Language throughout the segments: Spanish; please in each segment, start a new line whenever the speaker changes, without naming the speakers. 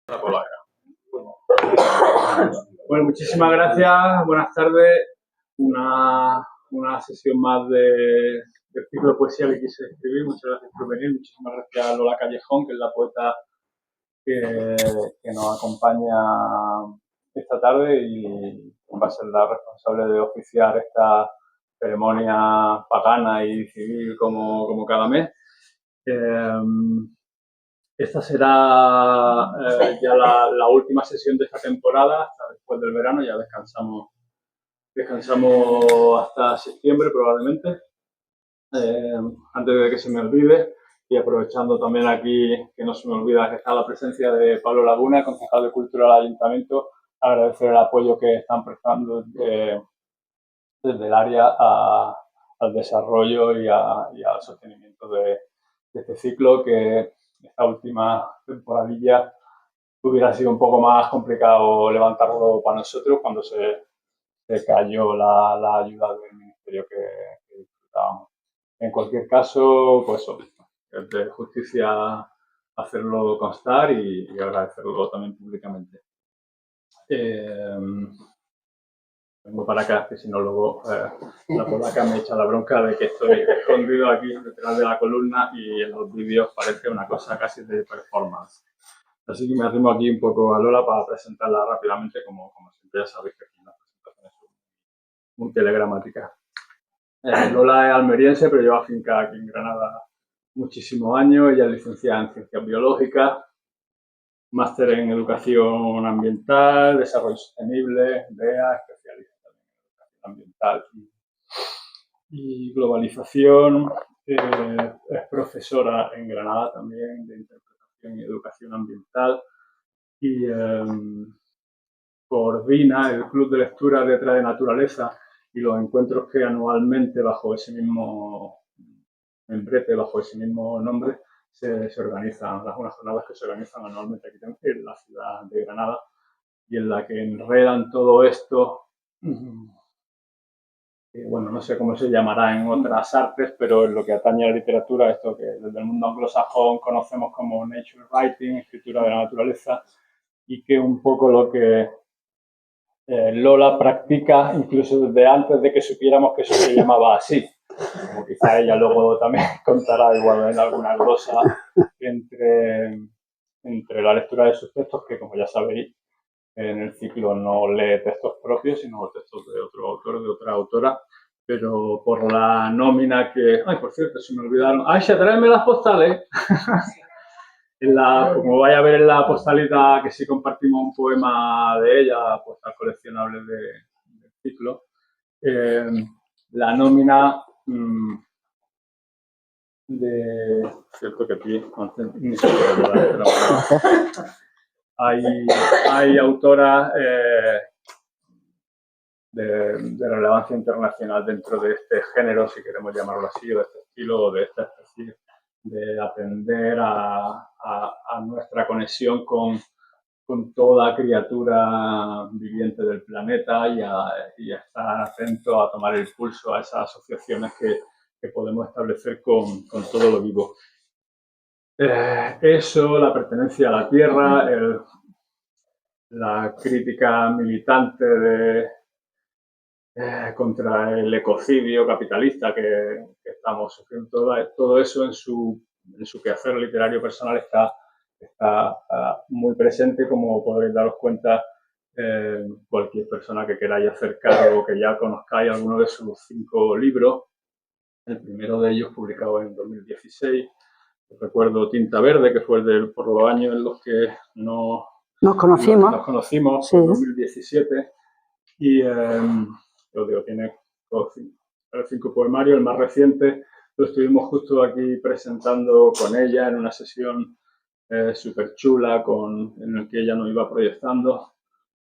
La polaca. Bueno, muchísimas gracias. Buenas tardes. Una sesión más del ciclo de poesía que quise escribir. Muchas gracias por venir. Muchísimas gracias a Lola Callejón, que es la poeta que nos acompaña esta tarde y va a ser la responsable de oficiar esta ceremonia pagana y civil como cada mes. Esta será ya la última sesión de esta temporada, hasta después del verano, ya descansamos hasta septiembre probablemente. Antes de que se me olvide, y aprovechando también aquí, que no se me olvida que está la presencia de Pablo Laguna, concejal de Cultura del Ayuntamiento, agradecer el apoyo que están prestando desde el área al desarrollo y al sostenimiento de este ciclo, que esta última temporadilla hubiera sido un poco más complicado levantarlo para nosotros cuando se cayó la ayuda del ministerio que disfrutábamos. En cualquier caso, pues es de justicia hacerlo constar y agradecerlo también públicamente. Vengo para acá, que si no luego la polaca me echa la bronca de que estoy escondido aquí detrás de la columna y en los vídeos parece una cosa casi de performance. Así que me arrimo aquí un poco a Lola para presentarla rápidamente, como siempre ya sabéis que aquí las presentaciones son muy telegramáticas. Lola es almeriense, pero lleva finca aquí en Granada muchísimos años. Ella es licenciada en Ciencias Biológicas, máster en Educación Ambiental, Desarrollo Sostenible, DEA, especialista en Educación Ambiental y Globalización. Es profesora en Granada también de Interpretación y Educación Ambiental y coordina el Club de Lectura Letra de Naturaleza y los encuentros que anualmente bajo ese mismo membrete, bajo ese mismo nombre, se organizan, unas jornadas que se organizan anualmente aquí en la ciudad de Granada y en la que enredan todo esto, que bueno, no sé cómo se llamará en otras artes, pero en lo que atañe a la literatura, esto que desde el mundo anglosajón conocemos como nature writing, escritura de la naturaleza, y que un poco lo que Lola practica incluso desde antes de que supiéramos que eso se llamaba así. Como quizá ella luego también contará igual en alguna glosa entre la lectura de sus textos, que como ya sabéis, en el ciclo no lee textos propios, sino textos de otro autor, de otra autora, pero por la nómina que... Ay, por cierto, se me olvidaron. Aisha, tráeme las postales. Como vais a ver en la postalita, que sí compartimos un poema de ella, postal coleccionable del ciclo, la nómina de... Cierto que aquí ni se puede hablar, pero hay autoras de relevancia internacional dentro de este género, si queremos llamarlo así, o de este estilo, o de esta especie, de atender a nuestra conexión con toda criatura viviente del planeta y a estar atento a tomar el pulso a esas asociaciones que podemos establecer con todo lo vivo. Eso, la pertenencia a la Tierra, la crítica militante contra el ecocidio capitalista que estamos sufriendo, todo eso en su quehacer literario personal está muy presente, como podréis daros cuenta cualquier persona que queráis acercar o que ya conozcáis alguno de sus 5 libros. El primero de ellos publicado en 2016. Recuerdo Tinta Verde, que fue por los años en los que nos conocimos, sí. En 2017. Y os digo, tiene 5 poemarios. El más reciente lo estuvimos justo aquí presentando con ella en una sesión súper chula en el que ella nos iba proyectando.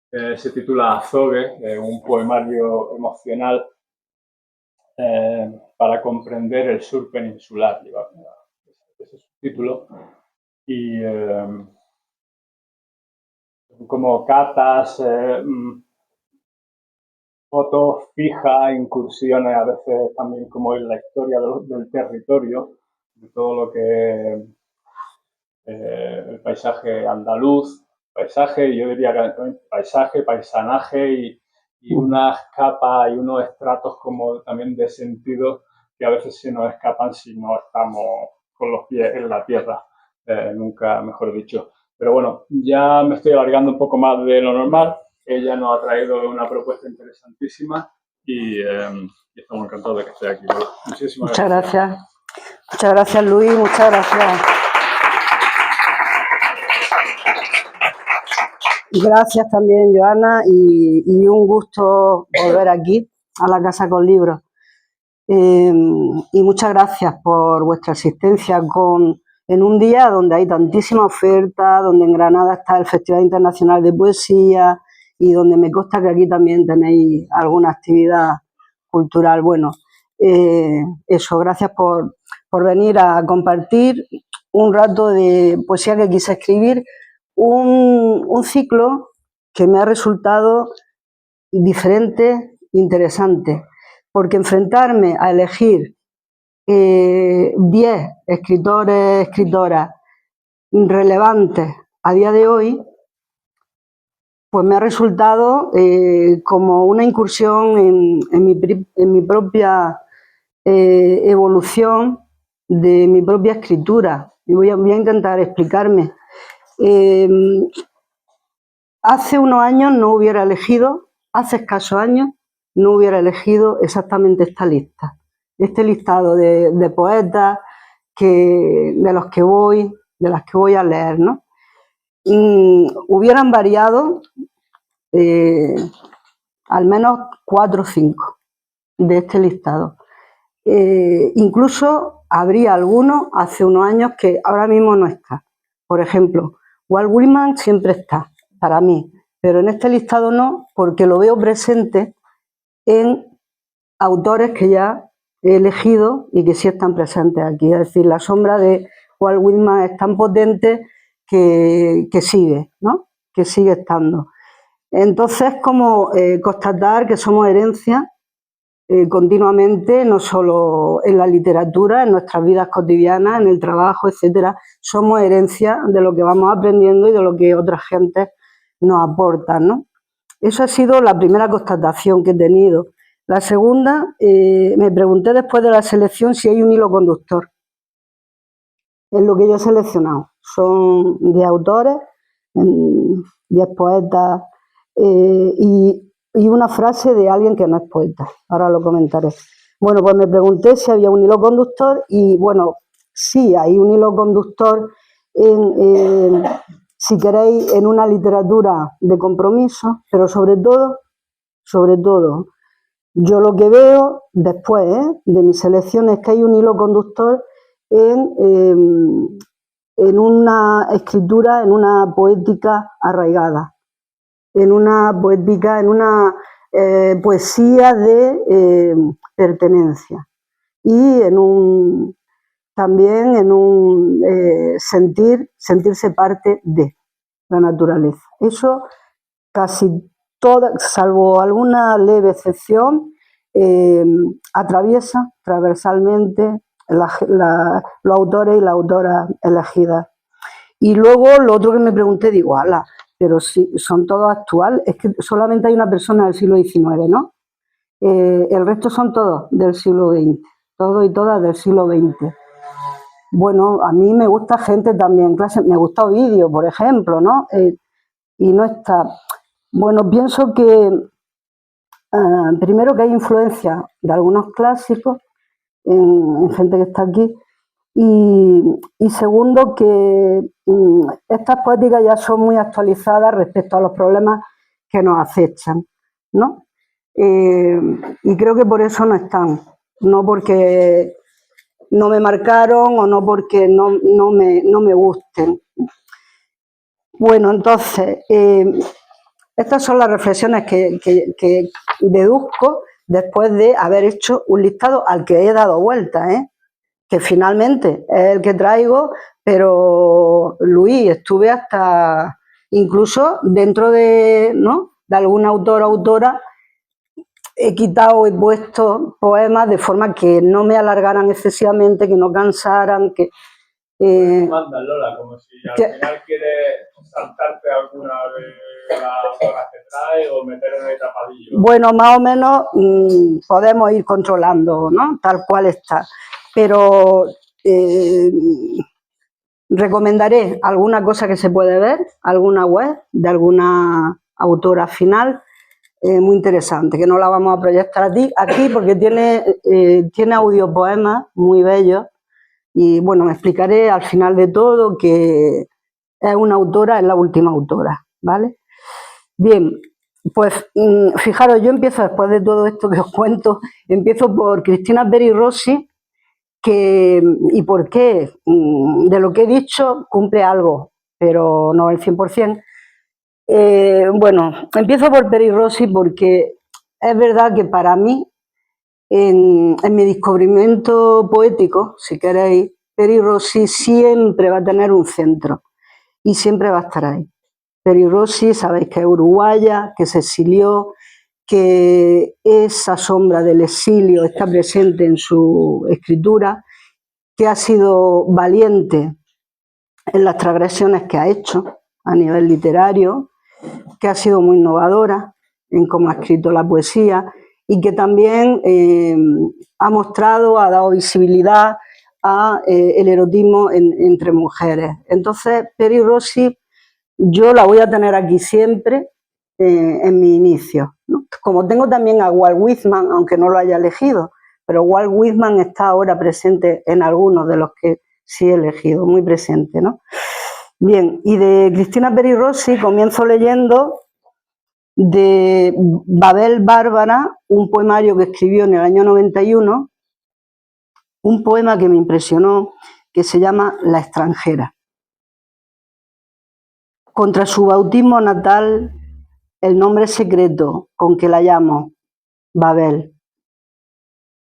Se titula Azogue, un poemario emocional para comprender el sur peninsular, lleva ese subtítulo. Y como catas, fotos fijas, incursiones a veces también como en la historia del territorio, de todo lo que el paisaje andaluz, paisaje, y yo diría que también paisaje, paisanaje y unas capas y unos estratos como también de sentido que a veces se nos escapan si no estamos con los pies en la tierra, nunca mejor dicho. Pero bueno, ya me estoy alargando un poco más de lo normal. Ella nos ha traído una propuesta interesantísima y estamos encantados de que esté aquí. Muchísimas
gracias. Muchas gracias. Muchas gracias, Luis. Muchas gracias. Gracias también, Joana, y un gusto volver aquí a la Casa con Libros. Y muchas gracias por vuestra asistencia en un día donde hay tantísima oferta, donde en Granada está el Festival Internacional de Poesía y donde me consta que aquí también tenéis alguna actividad cultural. Bueno, eso, gracias por venir a compartir un rato de poesía que quise escribir, un ciclo que me ha resultado diferente, interesante, porque enfrentarme a elegir 10 escritores, escritoras relevantes a día de hoy, pues me ha resultado como una incursión en mi propia evolución de mi propia escritura. Y voy a intentar explicarme. Hace unos años no hubiera elegido, hace escasos años, no hubiera elegido exactamente esta lista. Este listado de poetas de las que voy a leer, ¿no? Hubieran variado al menos 4 o 5 de este listado. Incluso habría alguno hace unos años que ahora mismo no está. Por ejemplo, Walt Whitman siempre está, para mí, pero en este listado no, porque lo veo presente en autores que ya he elegido y que sí están presentes aquí. Es decir, la sombra de Walt Whitman es tan potente que sigue, ¿no? Que sigue estando. Entonces, como constatar que somos herencia continuamente, no solo en la literatura, en nuestras vidas cotidianas, en el trabajo, etcétera, somos herencia de lo que vamos aprendiendo y de lo que otras gentes nos aportan, ¿no? Eso ha sido la primera constatación que he tenido. La segunda, me pregunté después de la selección si hay un hilo conductor en lo que yo he seleccionado. Son 10 autores, 10 poetas y una frase de alguien que no es poeta. Ahora lo comentaré. Bueno, pues me pregunté si había un hilo conductor y, bueno, sí hay un hilo conductor si queréis, en una literatura de compromiso, pero sobre todo, yo lo que veo después de mis selecciones es que hay un hilo conductor en una escritura, en una poética arraigada, en una poética, en una poesía de pertenencia y también en un sentirse parte de la naturaleza. Eso casi toda, salvo alguna leve excepción, atraviesa transversalmente los autores y las autoras elegidas. Y luego lo otro que me pregunté, digo, ala, pero si son todos actuales, es que solamente hay una persona del siglo XIX, ¿no? El resto son todos del siglo XX, todos y todas del siglo XX. Bueno, a mí me gusta gente también, me gusta Ovidio, por ejemplo, ¿no? Y no está. Bueno, pienso que primero que hay influencia de algunos clásicos en gente que está aquí y segundo que estas poéticas ya son muy actualizadas respecto a los problemas que nos acechan, ¿no? Y creo que por eso no están, no porque no me marcaron o no porque no me gusten. Bueno, entonces, estas son las reflexiones que deduzco después de haber hecho un listado al que he dado vuelta, que finalmente es el que traigo, pero Luis, estuve hasta incluso dentro de, ¿no?, de algún autor o autora, he quitado, he puesto poemas de forma que no me alargaran excesivamente, que no cansaran, que...
Manda, Lola, como si al final quieres saltarte a alguna de las autoras que trae o meter en el tapadillo?
Bueno, más o menos podemos ir controlando, ¿no? Tal cual está. Pero recomendaré alguna cosa que se puede ver, alguna web de alguna autora final, muy interesante, que no la vamos a proyectar aquí porque tiene audiopoemas muy bellos. Y bueno, me explicaré al final de todo que es una autora, es la última autora, ¿vale? Bien, pues fijaros, yo empiezo después de todo esto que os cuento, empiezo por Cristina Peri Rossi, ¿y por qué? De lo que he dicho cumple algo, pero no el 100%. Bueno, empiezo por Peri Rossi porque es verdad que para mí, en mi descubrimiento poético, si queréis, Peri Rossi siempre va a tener un centro y siempre va a estar ahí. Peri Rossi, sabéis que es uruguaya, que se exilió, que esa sombra del exilio está presente en su escritura, que ha sido valiente en las transgresiones que ha hecho a nivel literario, que ha sido muy innovadora en cómo ha escrito la poesía y que también ha mostrado, ha dado visibilidad a el erotismo entre mujeres. Entonces, Peri Rossi yo la voy a tener aquí siempre en mi inicio, ¿no? Como tengo también a Walt Whitman, aunque no lo haya elegido, pero Walt Whitman está ahora presente en algunos de los que sí he elegido, muy presente, ¿no? Bien, y de Cristina Peri Rossi comienzo leyendo de Babel Bárbara, un poemario que escribió en el año 91, un poema que me impresionó, que se llama La extranjera. Contra su bautismo natal, el nombre secreto con que la llamo, Babel.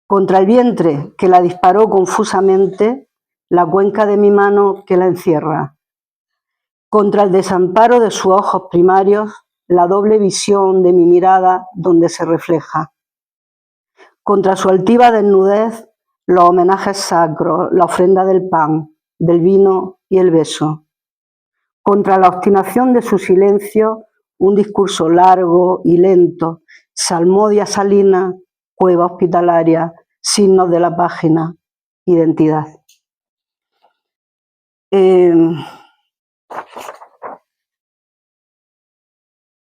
Contra el vientre que la disparó confusamente, la cuenca de mi mano que la encierra. Contra el desamparo de sus ojos primarios, la doble visión de mi mirada donde se refleja. Contra su altiva desnudez, los homenajes sacros, la ofrenda del pan, del vino y el beso. Contra la obstinación de su silencio, un discurso largo y lento, salmodia salina, cueva hospitalaria, signos de la página, identidad.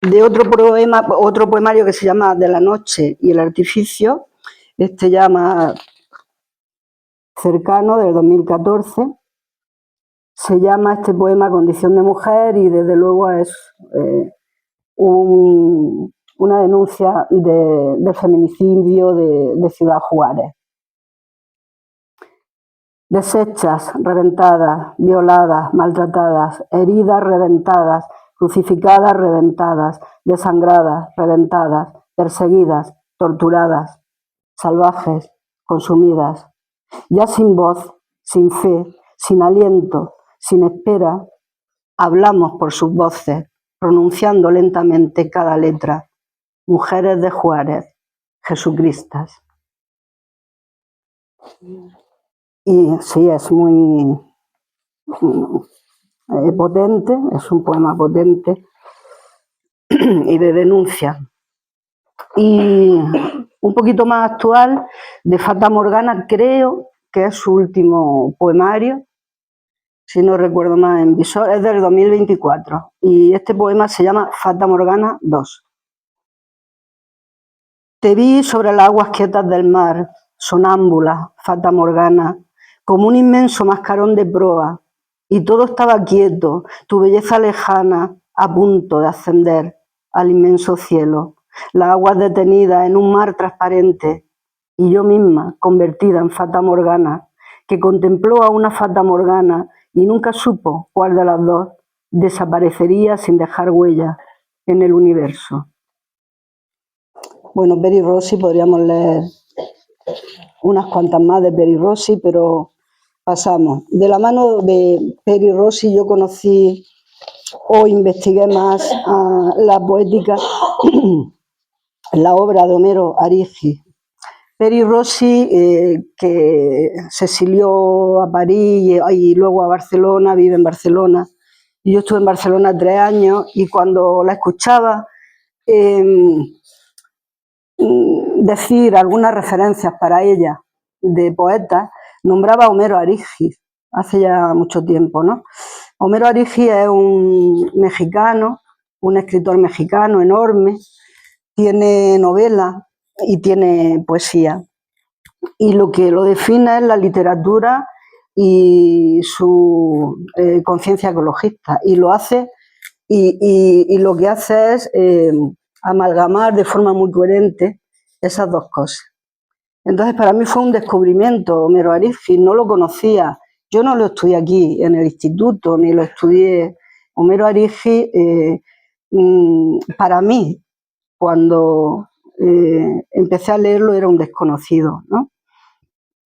De otro poemario que se llama De la noche y el artificio, este ya más cercano, del 2014, se llama este poema Condición de mujer y desde luego es una denuncia de feminicidio de Ciudad Juárez. Deshechas, reventadas, violadas, maltratadas, heridas, reventadas, crucificadas, reventadas, desangradas, reventadas, perseguidas, torturadas, salvajes, consumidas, ya sin voz, sin fe, sin aliento, sin espera, hablamos por sus voces, pronunciando lentamente cada letra. Mujeres de Juárez, Jesucristas. Y sí, es muy potente, es un poema potente y de denuncia. Y un poquito más actual, de Fata Morgana, creo que es su último poemario, si no recuerdo mal, en Visor, es del 2024. Y este poema se llama Fata Morgana 2. Te vi sobre las aguas quietas del mar, sonámbula, Fata Morgana, como un inmenso mascarón de proa, y todo estaba quieto, tu belleza lejana, a punto de ascender al inmenso cielo, las aguas detenidas en un mar transparente, y yo misma convertida en Fata Morgana, que contempló a una Fata Morgana y nunca supo cuál de las dos desaparecería sin dejar huella en el universo. Bueno, Peri Rossi, podríamos leer unas cuantas más de Peri Rossi, pero pasamos. De la mano de Peri Rossi yo conocí o investigué más la poética, la obra de Homero Arigi. Peri Rossi, que se exilió a París y luego a Barcelona, vive en Barcelona, Yo estuve en Barcelona 3 años y cuando la escuchaba decir algunas referencias para ella de poetas, nombraba a Homero Arígis, hace ya mucho tiempo, ¿no? Homero Arígis es un mexicano, un escritor mexicano enorme, tiene novela y tiene poesía. Y lo que lo define es la literatura y su conciencia ecologista. Y lo hace, y lo que hace es amalgamar de forma muy coherente esas dos cosas. Entonces, para mí fue un descubrimiento, Homero Arígis, no lo conocía. Yo no lo estudié aquí en el instituto, ni lo estudié. Homero Arígis, para mí, cuando empecé a leerlo, era un desconocido, ¿no?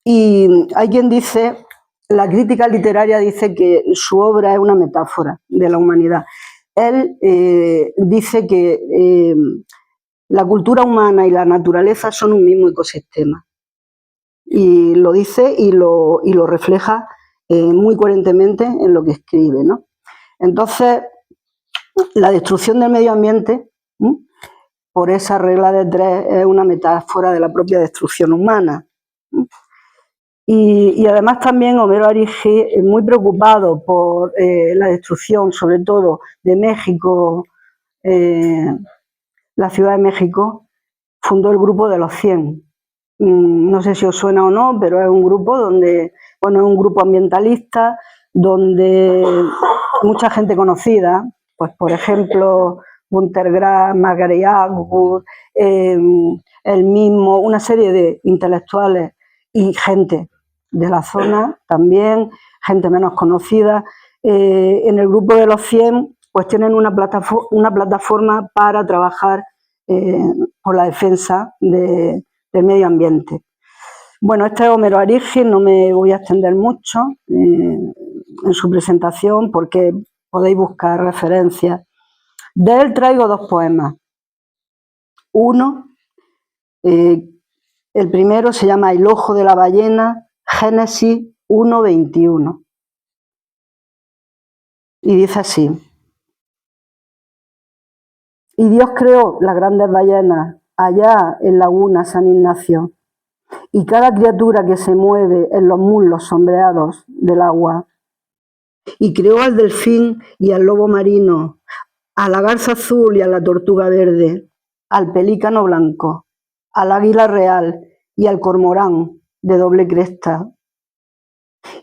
Y hay quien dice, la crítica literaria dice que su obra es una metáfora de la humanidad. Él dice que la cultura humana y la naturaleza son un mismo ecosistema. Y lo dice y lo refleja muy coherentemente en lo que escribe, ¿no? Entonces, la destrucción del medio ambiente, por esa regla de 3, es una metáfora de la propia destrucción humana. Y además también Homero Arígis, muy preocupado por la destrucción, sobre todo de México, la Ciudad de México, fundó el Grupo de los 100. No sé si os suena o no, pero es un grupo donde, bueno, es un grupo ambientalista donde mucha gente conocida, pues por ejemplo, Günter Grass, Margaret Atwood, el mismo, una serie de intelectuales y gente de la zona también, gente menos conocida. En el Grupo de los 100 pues tienen una plataforma para trabajar por la defensa del medio ambiente. Bueno, este es Homero Arígis, no me voy a extender mucho en su presentación porque podéis buscar referencias. De él traigo 2 poemas. Uno, el primero se llama El ojo de la ballena, Génesis 1:21. Y dice así: y Dios creó las grandes ballenas allá en Laguna San Ignacio, y cada criatura que se mueve en los muslos sombreados del agua. Y creó al delfín y al lobo marino, a la garza azul y a la tortuga verde, al pelícano blanco, al águila real y al cormorán de doble cresta.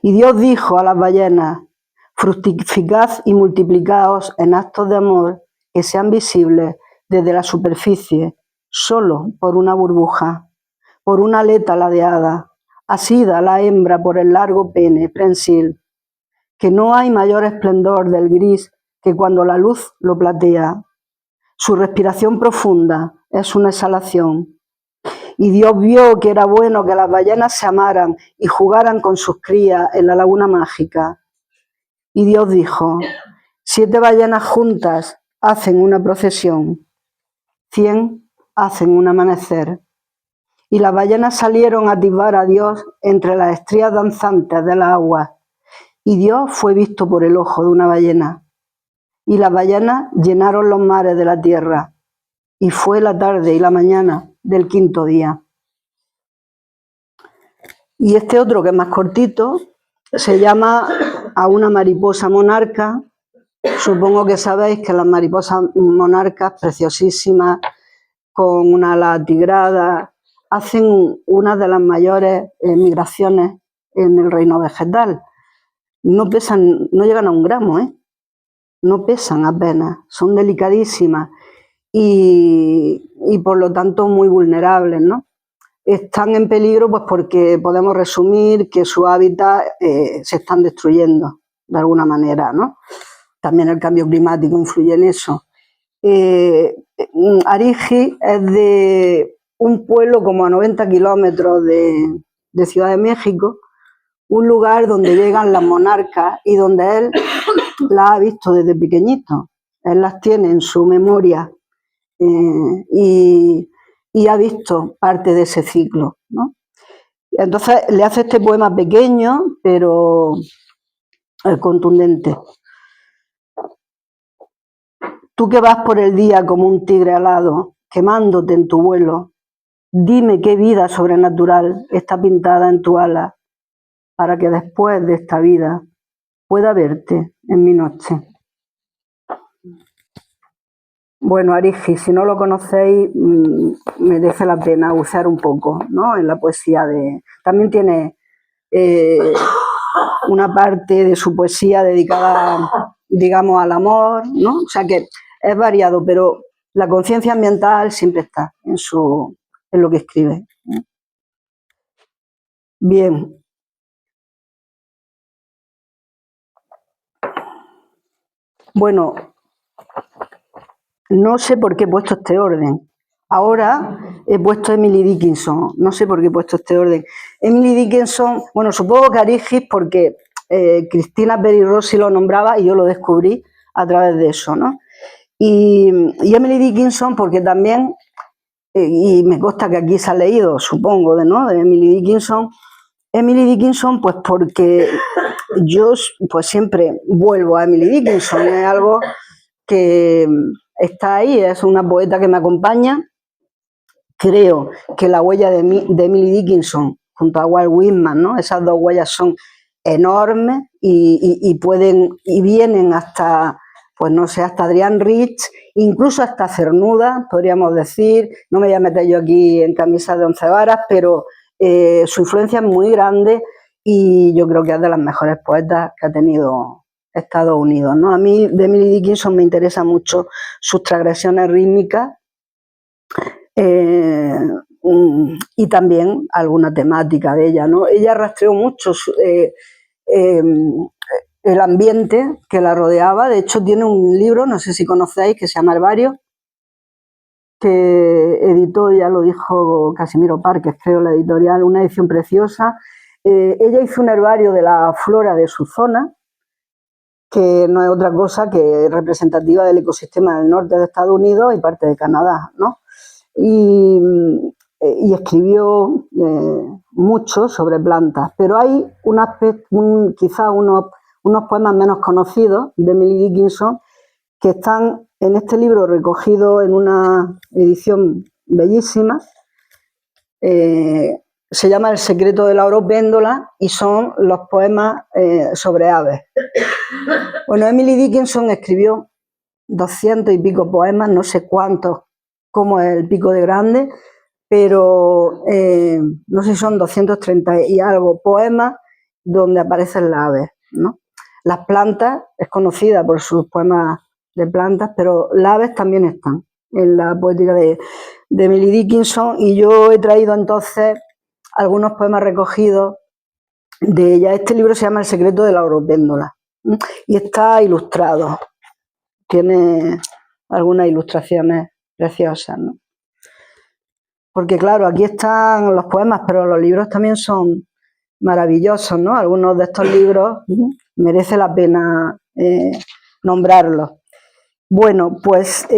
Y Dios dijo a las ballenas: fructificad y multiplicaos en actos de amor que sean visibles desde la superficie, solo por una burbuja, por una aleta ladeada, asida la hembra por el largo pene prensil, que no hay mayor esplendor del gris que cuando la luz lo platea. Su respiración profunda es una exhalación. Y Dios vio que era bueno que las ballenas se amaran y jugaran con sus crías en la laguna mágica. Y Dios dijo: 7 ballenas juntas hacen una procesión, 100 hacen un amanecer. Y las ballenas salieron a atisbar a Dios entre las estrías danzantes de las aguas. Y Dios fue visto por el ojo de una ballena. Y las ballenas llenaron los mares de la tierra. Y fue la tarde y la mañana del 5.º día. Y este otro, que es más cortito, se llama A una mariposa monarca. Supongo que sabéis que las mariposas monarcas, preciosísimas, con una ala atigrada, hacen una de las mayores migraciones en el reino vegetal. No pesan, no llegan a 1 gramo, no pesan apenas, son delicadísimas y por lo tanto muy vulnerables, ¿no? Están en peligro pues porque podemos resumir que su hábitat se están destruyendo de alguna manera, ¿no? También el cambio climático influye en eso. Arígis es de un pueblo como a 90 kilómetros de Ciudad de México, un lugar donde llegan las monarcas y donde él las ha visto desde pequeñito. Él las tiene en su memoria y ha visto parte de ese ciclo, ¿no? Entonces le hace este poema pequeño, pero contundente. tú que vas por el día como un tigre alado, quemándote en tu vuelo, dime qué vida sobrenatural está pintada en tu ala para que después de esta vida pueda verte en mi noche. Bueno, Arigi, si no lo conocéis, merece la pena bucear un poco, ¿no? En la poesía de... También tiene una parte de su poesía dedicada, digamos, al amor, ¿no? O sea que es variado, pero la conciencia ambiental siempre está en lo que escribe. Bien. Bueno, no sé por qué he puesto este orden. Ahora he puesto Emily Dickinson. No sé por qué he puesto este orden. Emily Dickinson, bueno, supongo que Arigis porque Cristina Peri Rossi lo nombraba y yo lo descubrí a través de eso, ¿no? Y Emily Dickinson porque también, y me consta que aquí se ha leído, supongo, ¿no? De Emily Dickinson. Emily Dickinson, pues porque yo pues siempre vuelvo a Emily Dickinson. Es algo que está ahí, es una poeta que me acompaña. Creo que la huella de Emily Dickinson junto a Walt Whitman, ¿no? Esas dos huellas son enormes y pueden y vienen hasta, pues no sé, hasta Adrienne Rich, incluso hasta Cernuda, podríamos decir. No me voy a meter yo aquí en camisa de 11 varas, pero su influencia es muy grande y yo creo que es de las mejores poetas que ha tenido Estados Unidos, ¿no? A mí de Emily Dickinson me interesa mucho sus transgresiones rítmicas y también alguna temática de ella, ¿no? Ella rastreó mucho el ambiente que la rodeaba. De hecho, tiene un libro, no sé si conocéis, que se llama Herbario, que editó, ya lo dijo Casimiro Parques, creo, la editorial, una edición preciosa. Ella hizo un herbario de la flora de su zona, que no es otra cosa que representativa del ecosistema del norte de Estados Unidos y parte de Canadá, ¿no? Y escribió mucho sobre plantas, pero hay quizá unos poemas menos conocidos de Emily Dickinson que están en este libro recogidos en una edición bellísima. Se llama El secreto de la oropéndola y son los poemas sobre aves. Bueno, Emily Dickinson escribió 200 y pico poemas, no sé cuántos, como es el pico de grande, pero no sé si son 230 y algo poemas donde aparecen las aves, ¿no? Las plantas, es conocida por sus poemas de plantas, pero las aves también están en la poética de Emily Dickinson, y yo he traído entonces algunos poemas recogidos de ella. Este libro se llama El secreto de la oropéndola y está ilustrado. Tiene algunas ilustraciones preciosas, ¿no? Porque claro, aquí están los poemas, pero los libros también son maravillosos, ¿no? Algunos de estos libros merece la pena nombrarlos. Bueno, pues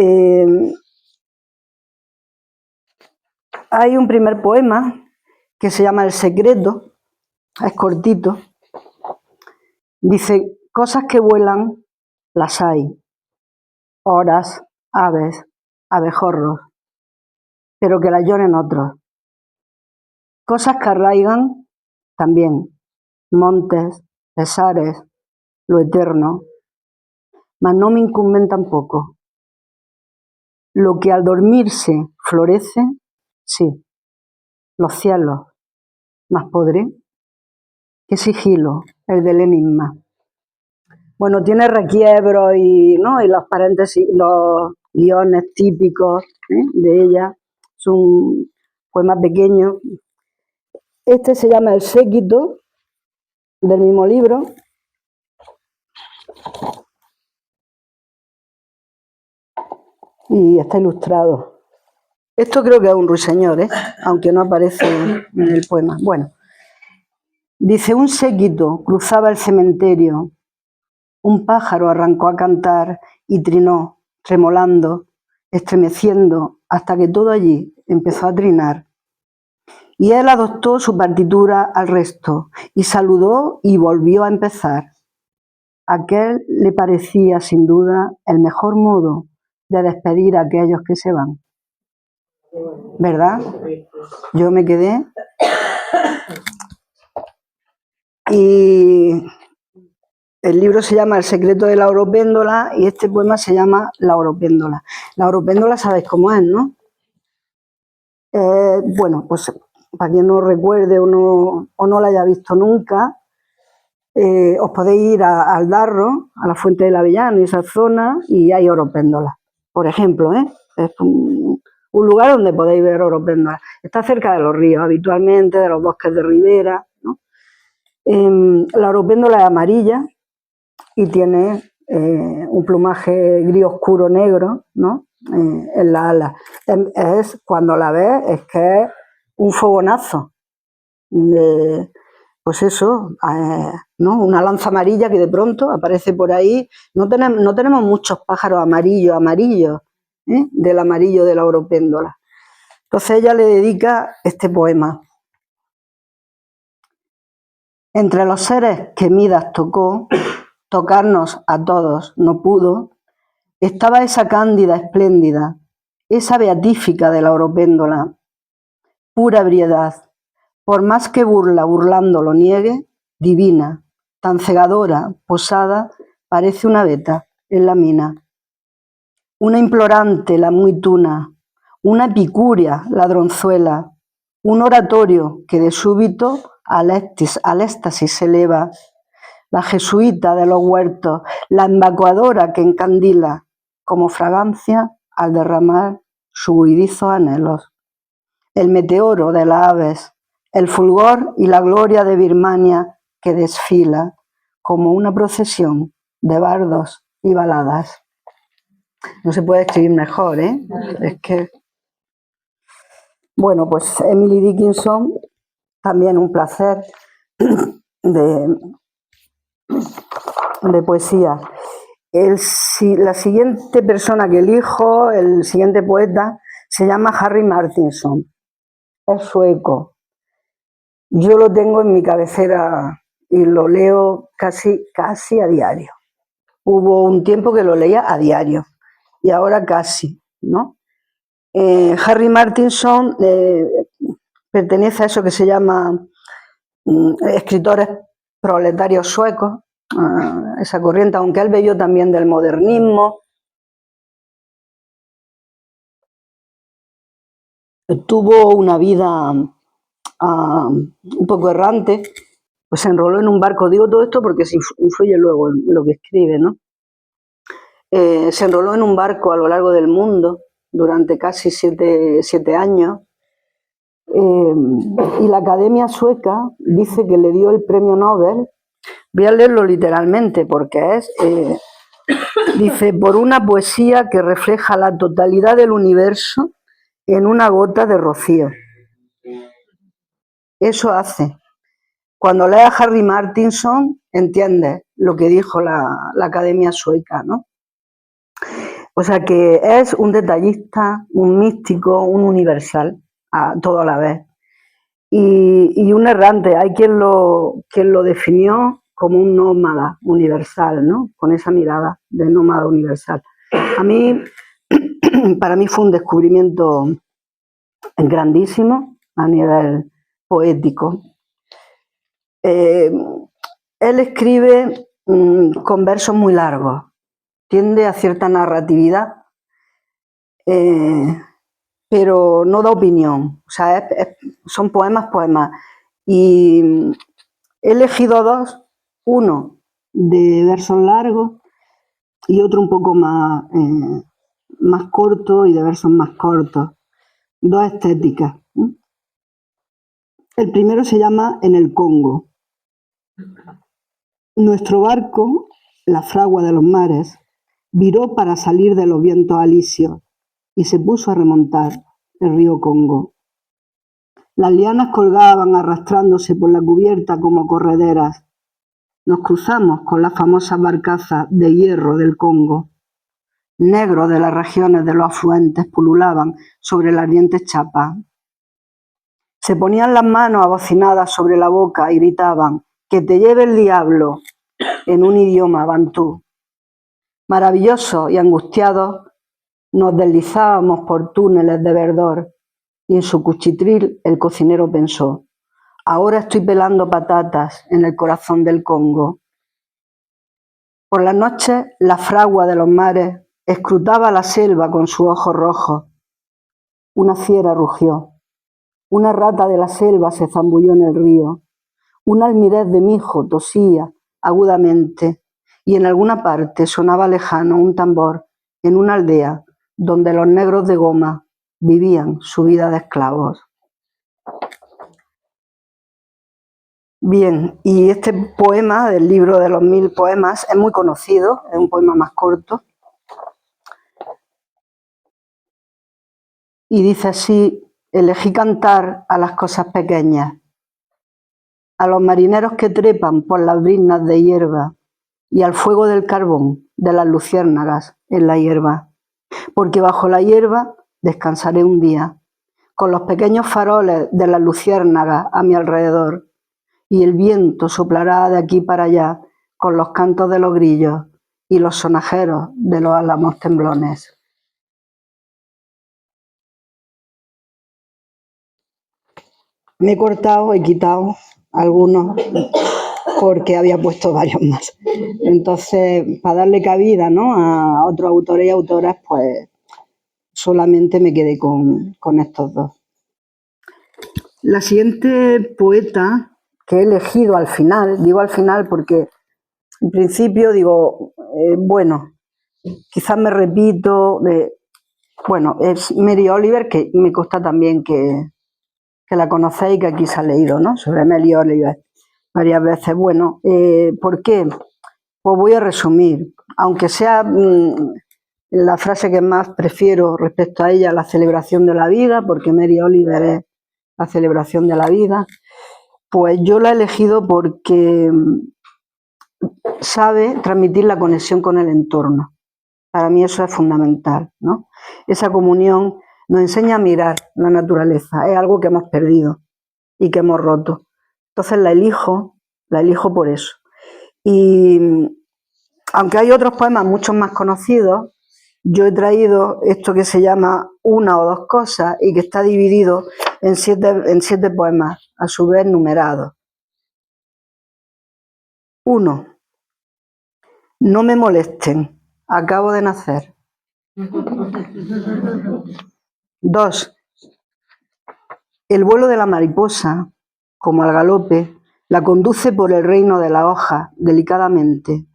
hay un primer poema que se llama El secreto, es cortito. Dice, cosas que vuelan las hay, horas, aves, abejorros, pero que las lloren otros. Cosas que arraigan también, montes, pesares, lo eterno, mas no me incumben tampoco. Lo que al dormirse florece, sí, los cielos, mas podré, qué sigilo, el del enigma. Bueno, tiene requiebros y, ¿no? Y los paréntesis, los guiones típicos de ella. Es un poema pequeño. Este se llama El séquito, del mismo libro. Y está ilustrado. Esto creo que es un ruiseñor, aunque no aparece en el poema. Bueno, dice, un séquito cruzaba el cementerio. Un pájaro arrancó a cantar y trinó, tremolando, estremeciendo, hasta que todo allí empezó a trinar. Y él adoptó su partitura al resto, y saludó y volvió a empezar. Aquel le parecía, sin duda, el mejor modo de despedir a aquellos que se van. ¿Verdad? Yo me quedé. Y el libro se llama El secreto de la oropéndola y este poema se llama La oropéndola. La oropéndola sabéis cómo es, ¿no? Bueno, pues para quien no recuerde o no la haya visto nunca, os podéis ir al Darro, a la Fuente del Avellano y esa zona, y hay oropéndolas. Por ejemplo, es un lugar donde podéis ver oropéndolas. Está cerca de los ríos, habitualmente, de los bosques de ribera, ¿no? La oropéndola es amarilla y tiene un plumaje gris oscuro negro, ¿no? En la ala. Es, cuando la ves, es que es un fogonazo. Pues eso, ¿no? Una lanza amarilla que de pronto aparece por ahí. No tenemos muchos pájaros amarillos, del amarillo de la oropéndola. Entonces ella le dedica este poema. Entre los seres que Midas tocó, tocarnos a todos no pudo, estaba esa cándida espléndida, esa beatífica de la oropéndola, pura ebriedad, por más que burlando lo niegue, divina, tan cegadora, posada, parece una veta en la mina. Una implorante la muy tuna, una epicúrea ladronzuela, un oratorio que de súbito al éxtasis se eleva, la jesuita de los huertos, la embacuadora que encandila como fragancia al derramar sus huidizos anhelos, el meteoro de las aves, el fulgor y la gloria de Birmania que desfila como una procesión de bardos y baladas. No se puede escribir mejor, ¿eh? Es que... Bueno, pues Emily Dickinson, también un placer de poesía. La siguiente persona que elijo, el siguiente poeta, se llama Harry Martinson. Es sueco. Yo lo tengo en mi cabecera y lo leo casi a diario. Hubo un tiempo que lo leía a diario y ahora casi, ¿no? Harry Martinson pertenece a eso que se llama escritores proletarios suecos, esa corriente, aunque él bebió también del modernismo. Tuvo una vida un poco errante, pues se enroló en un barco. Digo todo esto porque se influye luego en lo que escribe, ¿no? Se enroló en un barco a lo largo del mundo durante casi 7 años. Y la Academia Sueca dice que le dio el premio Nobel. Voy a leerlo literalmente porque dice, por una poesía que refleja la totalidad del universo en una gota de rocío. Eso hace. Cuando leas a Harry Martinson, entiendes lo que dijo la Academia Sueca, ¿no? O sea que es un detallista, un místico, un universal, todo a la vez. Y un errante, hay quien lo definió como un nómada universal, ¿no? Con esa mirada de nómada universal. Para mí fue un descubrimiento grandísimo a nivel poético. Él escribe con versos muy largos, tiende a cierta narratividad, pero no da opinión, o sea, son poemas. Y he elegido 2, uno de versos largos y otro un poco más corto y de versos más cortos, 2 estéticas. El primero se llama En el Congo. Nuestro barco, la fragua de los mares, viró para salir de los vientos alisios y se puso a remontar el río Congo. Las lianas colgaban arrastrándose por la cubierta como correderas. Nos cruzamos con las famosas barcazas de hierro del Congo. Negros de las regiones de los afluentes pululaban sobre las ardientes chapas. Se ponían las manos abocinadas sobre la boca y gritaban, «¡Que te lleve el diablo!», en un idioma bantú. Maravillosos y angustiados, Nos deslizábamos por túneles de verdor y en su cuchitril el cocinero pensó: ahora estoy pelando patatas en el corazón del Congo. Por las noches, la fragua de los mares escrutaba la selva con sus ojos rojos. Una fiera rugió. Una rata de la selva se zambulló en el río. Un almirez de mijo tosía agudamente y en alguna parte sonaba lejano un tambor en una aldea donde los negros de goma vivían su vida de esclavos. Bien, y este poema del libro de los 1000 poemas es muy conocido, es un poema más corto. Y dice así: elegí cantar a las cosas pequeñas, a los marineros que trepan por las briznas de hierba y al fuego del carbón de las luciérnagas en la hierba, porque bajo la hierba descansaré un día, con los pequeños faroles de las luciérnagas a mi alrededor, y el viento soplará de aquí para allá con los cantos de los grillos y los sonajeros de los álamos temblones. Me he cortado, he quitado algunos porque había puesto varios más. Entonces, para darle cabida, ¿no?, a otros autores y autoras, pues solamente me quedé con estos dos. La siguiente poeta que he elegido al final, digo al final porque en principio digo, bueno, quizás me repito, bueno, es Mary Oliver, que me consta también que la conocéis, que aquí se ha leído, ¿no?, sobre Mary Oliver varias veces. Bueno, ¿por qué? Pues voy a resumir, aunque sea la frase que más prefiero respecto a ella, la celebración de la vida, porque Mary Oliver es la celebración de la vida. Pues yo la he elegido porque sabe transmitir la conexión con el entorno. Para mí eso es fundamental, ¿no? Esa comunión nos enseña a mirar la naturaleza, es algo que hemos perdido y que hemos roto. Entonces la elijo por eso. Y aunque hay otros poemas mucho más conocidos, yo he traído esto que se llama Una o dos cosas y que está dividido en siete poemas, a su vez numerados. 1. No me molesten, acabo de nacer. 2. El vuelo de la mariposa, como al galope, la conduce por el reino de la hoja, delicadamente.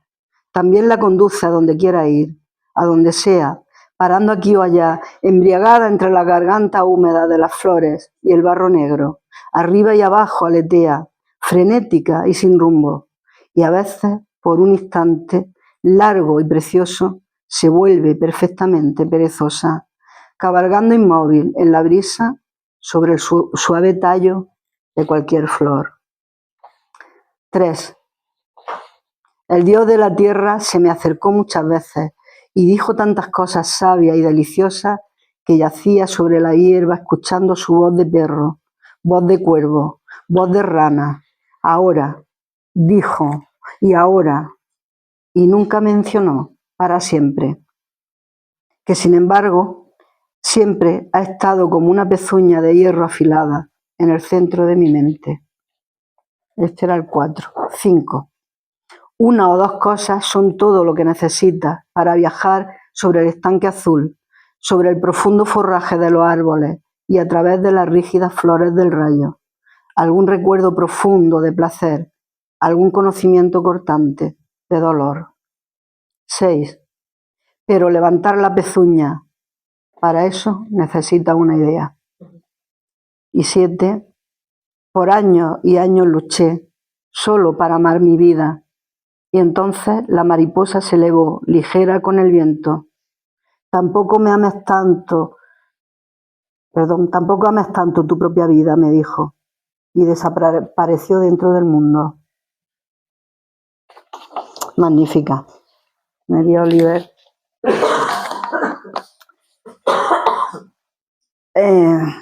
También la conduce a donde quiera ir, a donde sea, parando aquí o allá, embriagada entre la garganta húmeda de las flores y el barro negro. Arriba y abajo aletea, frenética y sin rumbo. Y a veces, por un instante, largo y precioso, se vuelve perfectamente perezosa, cabalgando inmóvil en la brisa sobre el suave tallo de cualquier flor. 3. El dios de la tierra se me acercó muchas veces y dijo tantas cosas sabias y deliciosas que yacía sobre la hierba escuchando su voz de perro, voz de cuervo, voz de rana. Ahora, dijo, y ahora, y nunca mencionó para siempre, que sin embargo siempre ha estado como una pezuña de hierro afilada en el centro de mi mente. Este era el 4. 5. Una o dos cosas son todo lo que necesitas para viajar sobre el estanque azul, sobre el profundo forraje de los árboles y a través de las rígidas flores del rayo. Algún recuerdo profundo de placer, algún conocimiento cortante de dolor. 6. Pero levantar la pezuña, para eso necesitas una idea. Y 7. Por años y años luché solo para amar mi vida. Y entonces la mariposa se elevó, ligera con el viento. Tampoco ames tanto tu propia vida, me dijo, y desapareció dentro del mundo. Magnífica. Mary Oliver.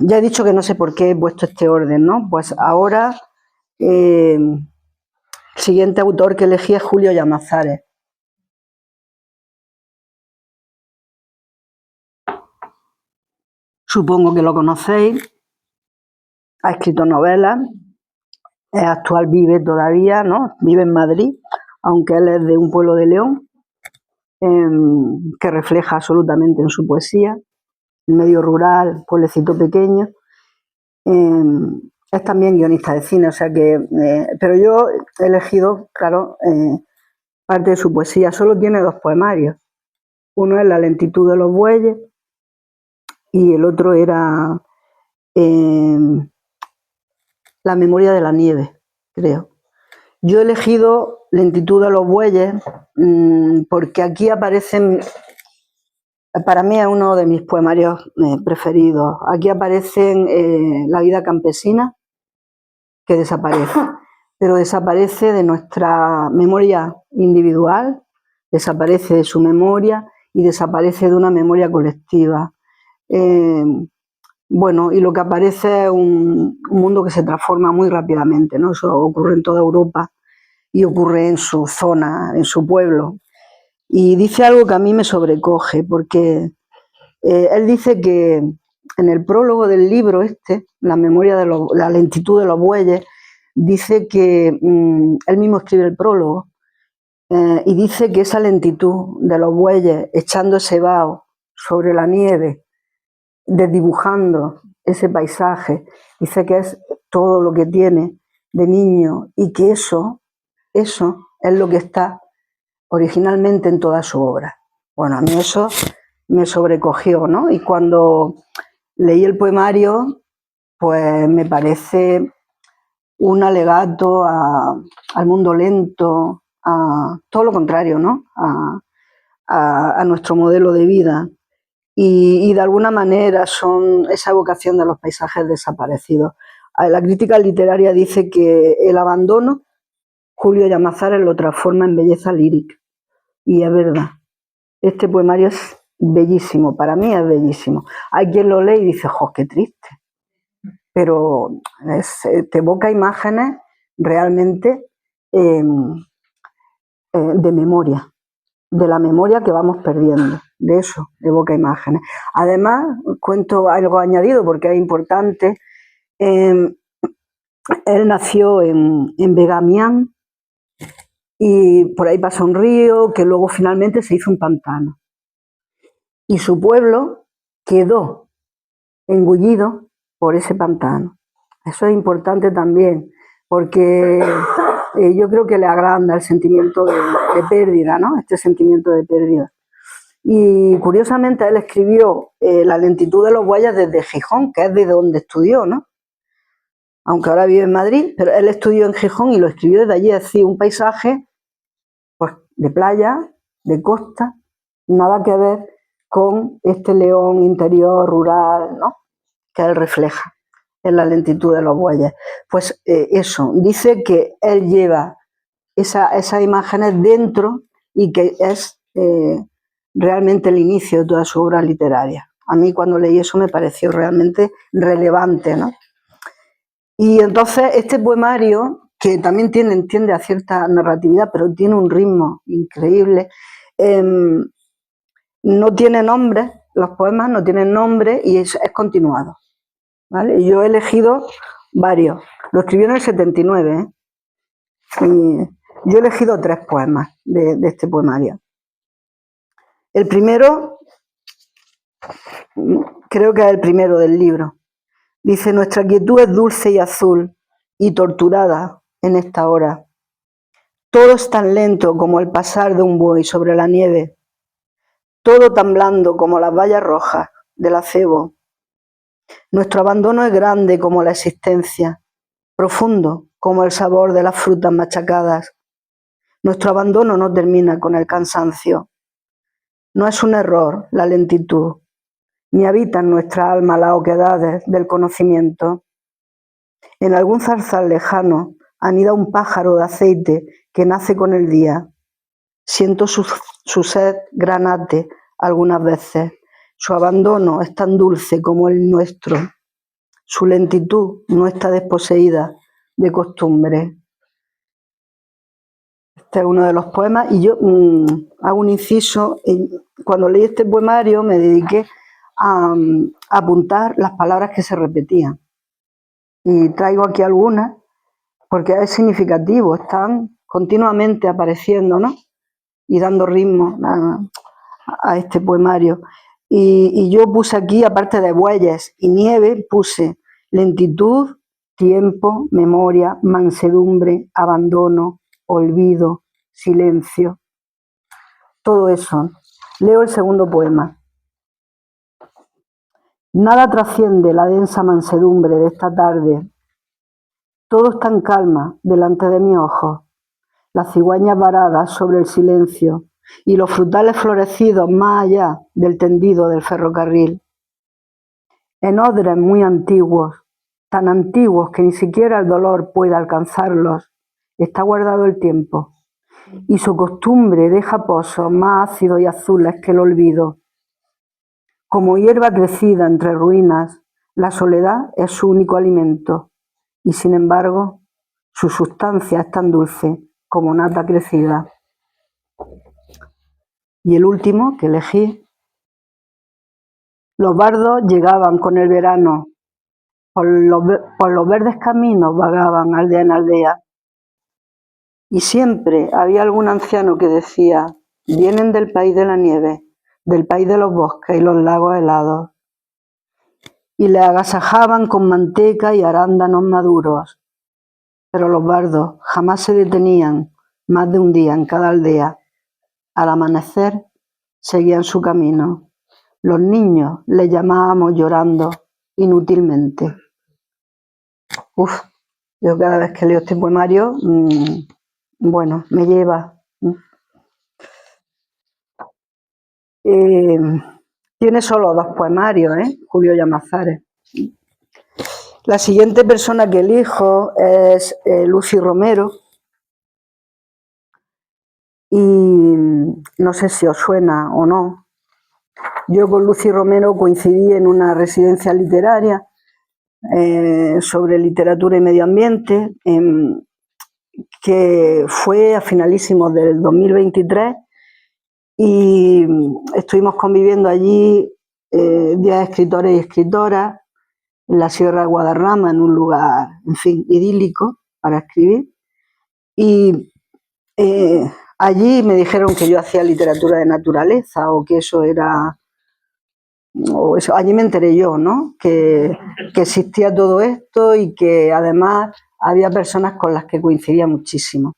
Ya he dicho que no sé por qué he puesto este orden, ¿no? Pues ahora, el siguiente autor que elegí es Julio Llamazares. supongo que lo conocéis, ha escrito novelas, es actual, vive todavía, ¿no? Vive en Madrid, aunque él es de un pueblo de León, que refleja absolutamente en su poesía, el medio rural, pueblecito pequeño. Es también guionista de cine, o sea que, pero yo he elegido, claro, parte de su poesía. Solo tiene 2 poemarios. Uno es La lentitud de los bueyes y el otro era La memoria de la nieve, creo. Yo he elegido Lentitud de los bueyes porque aquí aparecen, para mí es uno de mis poemarios preferidos. Aquí aparecen la vida campesina, que desaparece, pero desaparece de nuestra memoria individual, desaparece de su memoria y desaparece de una memoria colectiva. Bueno, y lo que aparece es un mundo que se transforma muy rápidamente, ¿no? Eso ocurre en toda Europa y ocurre en su zona, en su pueblo. Y dice algo que a mí me sobrecoge, porque él dice que en el prólogo del libro La memoria de la lentitud de los bueyes, dice que él mismo escribe el prólogo y dice que esa lentitud de los bueyes echando ese vaho sobre la nieve, desdibujando ese paisaje, dice que es todo lo que tiene de niño y que eso es lo que está originalmente en toda su obra. Bueno, a mí eso me sobrecogió, ¿no? Y cuando leí el poemario, pues me parece un alegato al mundo lento, a todo lo contrario, ¿no? A nuestro modelo de vida. Y de alguna manera son esa evocación de los paisajes desaparecidos. La crítica literaria dice que el abandono, Julio Llamazares lo transforma en belleza lírica. Y es verdad. Este poemario es bellísimo, para mí es bellísimo. Hay quien lo lee y dice, ¡jo, qué triste! Pero te evoca imágenes realmente de memoria, de la memoria que vamos perdiendo. De eso evoca imágenes. Además, cuento algo añadido porque es importante. Él nació en Begamián y por ahí pasa un río que luego finalmente se hizo un pantano. Y su pueblo quedó engullido por ese pantano. Eso es importante también, porque yo creo que le agranda el sentimiento de pérdida, ¿no? Este sentimiento de pérdida. Y curiosamente él escribió La lentitud de los bueyes desde Gijón, que es de donde estudió, ¿no? Aunque ahora vive en Madrid, pero él estudió en Gijón y lo escribió desde allí, es decir, un paisaje pues, de playa, de costa, nada que ver con este León interior, rural, ¿no? Que él refleja en La lentitud de los bueyes. Pues eso, dice que él lleva esas imágenes dentro y que es realmente el inicio de toda su obra literaria. A mí cuando leí eso me pareció realmente relevante, ¿no? Y entonces este poemario, que también tiende a cierta narratividad, pero tiene un ritmo increíble, no tiene nombre, los poemas no tienen nombre y es continuado, ¿vale? Yo he elegido varios, lo escribió en el 79, y yo he elegido 3 poemas de este poemario. El primero, creo que es el primero del libro, dice: nuestra quietud es dulce y azul y torturada en esta hora. Todo es tan lento como el pasar de un buey sobre la nieve, todo tan blando como las bayas rojas del acebo. Nuestro abandono es grande como la existencia, profundo como el sabor de las frutas machacadas. Nuestro abandono no termina con el cansancio. No es un error la lentitud, ni habita en nuestra alma las oquedades del conocimiento. En algún zarzal lejano anida un pájaro de aceite que nace con el día. Siento su sed granate algunas veces. Su abandono es tan dulce como el nuestro. Su lentitud no está desposeída de costumbre. Este es uno de los poemas y yo hago un inciso. Cuando leí este poemario me dediqué a apuntar las palabras que se repetían. Y traigo aquí algunas porque es significativo, están continuamente apareciendo, ¿no? Y dando ritmo a este poemario. Y yo puse aquí, aparte de bueyes y nieve, puse lentitud, tiempo, memoria, mansedumbre, abandono, olvido, silencio. Todo eso. Leo el segundo poema. Nada trasciende la densa mansedumbre de esta tarde. Todo está en calma delante de mis ojos. Las cigüeñas varadas sobre el silencio y los frutales florecidos más allá del tendido del ferrocarril. En odres muy antiguos, tan antiguos que ni siquiera el dolor puede alcanzarlos, está guardado el tiempo, y su costumbre deja pozos más ácidos y azules que el olvido. Como hierba crecida entre ruinas, la soledad es su único alimento, y sin embargo, su sustancia es tan dulce como nata crecida. Y el último que elegí, los bardos llegaban con el verano, por los verdes caminos vagaban aldea en aldea, y siempre había algún anciano que decía, vienen del país de la nieve, del país de los bosques y los lagos helados, y le agasajaban con manteca y arándanos maduros, pero los bardos jamás se detenían más de un día en cada aldea. Al amanecer seguían su camino. Los niños le llamábamos llorando inútilmente. Uf, yo cada vez que leo este poemario, bueno, me lleva. Tiene solo 2 poemarios, Julio Llamazares. La siguiente persona que elijo es Lucy Romero. Y no sé si os suena o no. Yo con Lucy Romero coincidí en una residencia literaria sobre literatura y medio ambiente, que fue a finalísimos del 2023, y estuvimos conviviendo allí 10 escritores y escritoras en la Sierra de Guadarrama, en un lugar, en fin, idílico para escribir. Y allí me dijeron que yo hacía literatura de naturaleza o que eso era... allí me enteré yo, ¿no? Que existía todo esto y que además había personas con las que coincidía muchísimo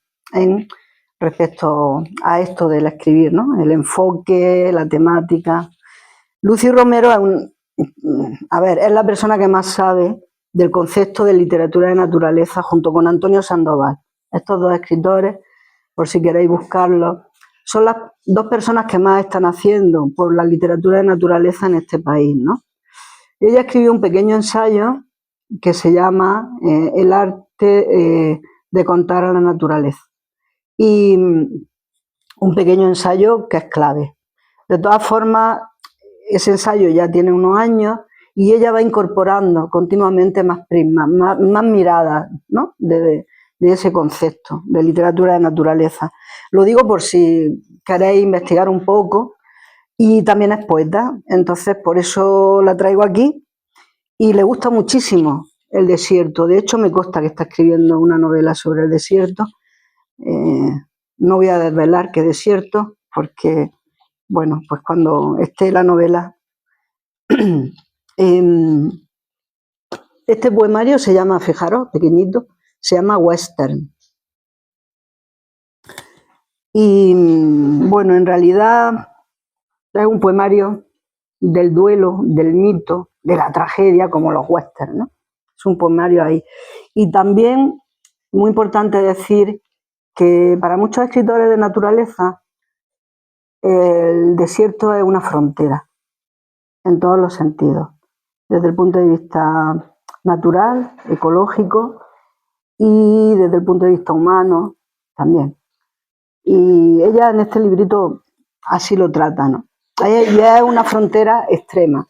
respecto a esto del escribir, ¿no? El enfoque, la temática. Lucy Romero es la persona que más sabe del concepto de literatura de naturaleza junto con Antonio Sandoval. Estos 2 escritores, por si queréis buscarlos, son las 2 personas que más están haciendo por la literatura de naturaleza en este país, ¿no? Ella escribió un pequeño ensayo que se llama El arte de contar a la naturaleza. Y un pequeño ensayo que es clave. De todas formas, ese ensayo ya tiene unos años y ella va incorporando continuamente más prismas, más miradas, ¿no? de ese concepto de literatura de naturaleza. Lo digo por si queréis investigar un poco, y también es poeta, entonces por eso la traigo aquí, y le gusta muchísimo el desierto. De hecho, me consta que está escribiendo una novela sobre el desierto. No voy a desvelar qué desierto, porque, bueno, pues cuando esté la novela... Este poemario se llama, fijaros, pequeñito, se llama Western. Y bueno, en realidad es un poemario del duelo, del mito, de la tragedia, como los westerns, ¿no? Es un poemario ahí. Y también, muy importante decir que para muchos escritores de naturaleza, el desierto es una frontera, en todos los sentidos, desde el punto de vista natural, ecológico, y desde el punto de vista humano también. Y ella en este librito así lo trata, ¿no? Y es una frontera extrema.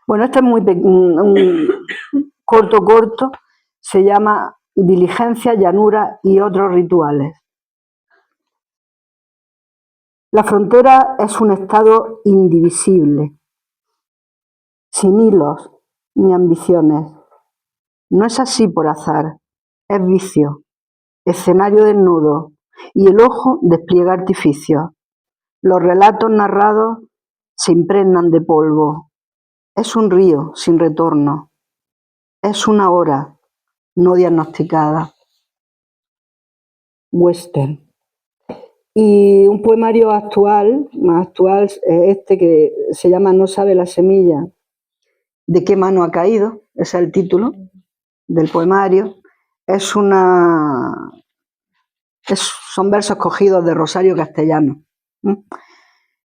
Bueno, este es un corto, se llama Diligencia, llanura y otros rituales. La frontera es un estado indivisible. sin hilos ni ambiciones. No es así por azar, es vicio, escenario desnudo, y el ojo despliega artificios. Los relatos narrados se impregnan de polvo. Es un río sin retorno. Es una hora no diagnosticada. Western. Y un poemario actual, más actual, es este que se llama No sabe la semilla de qué mano ha caído, ese es el título del poemario. Son versos cogidos de Rosario Castellano.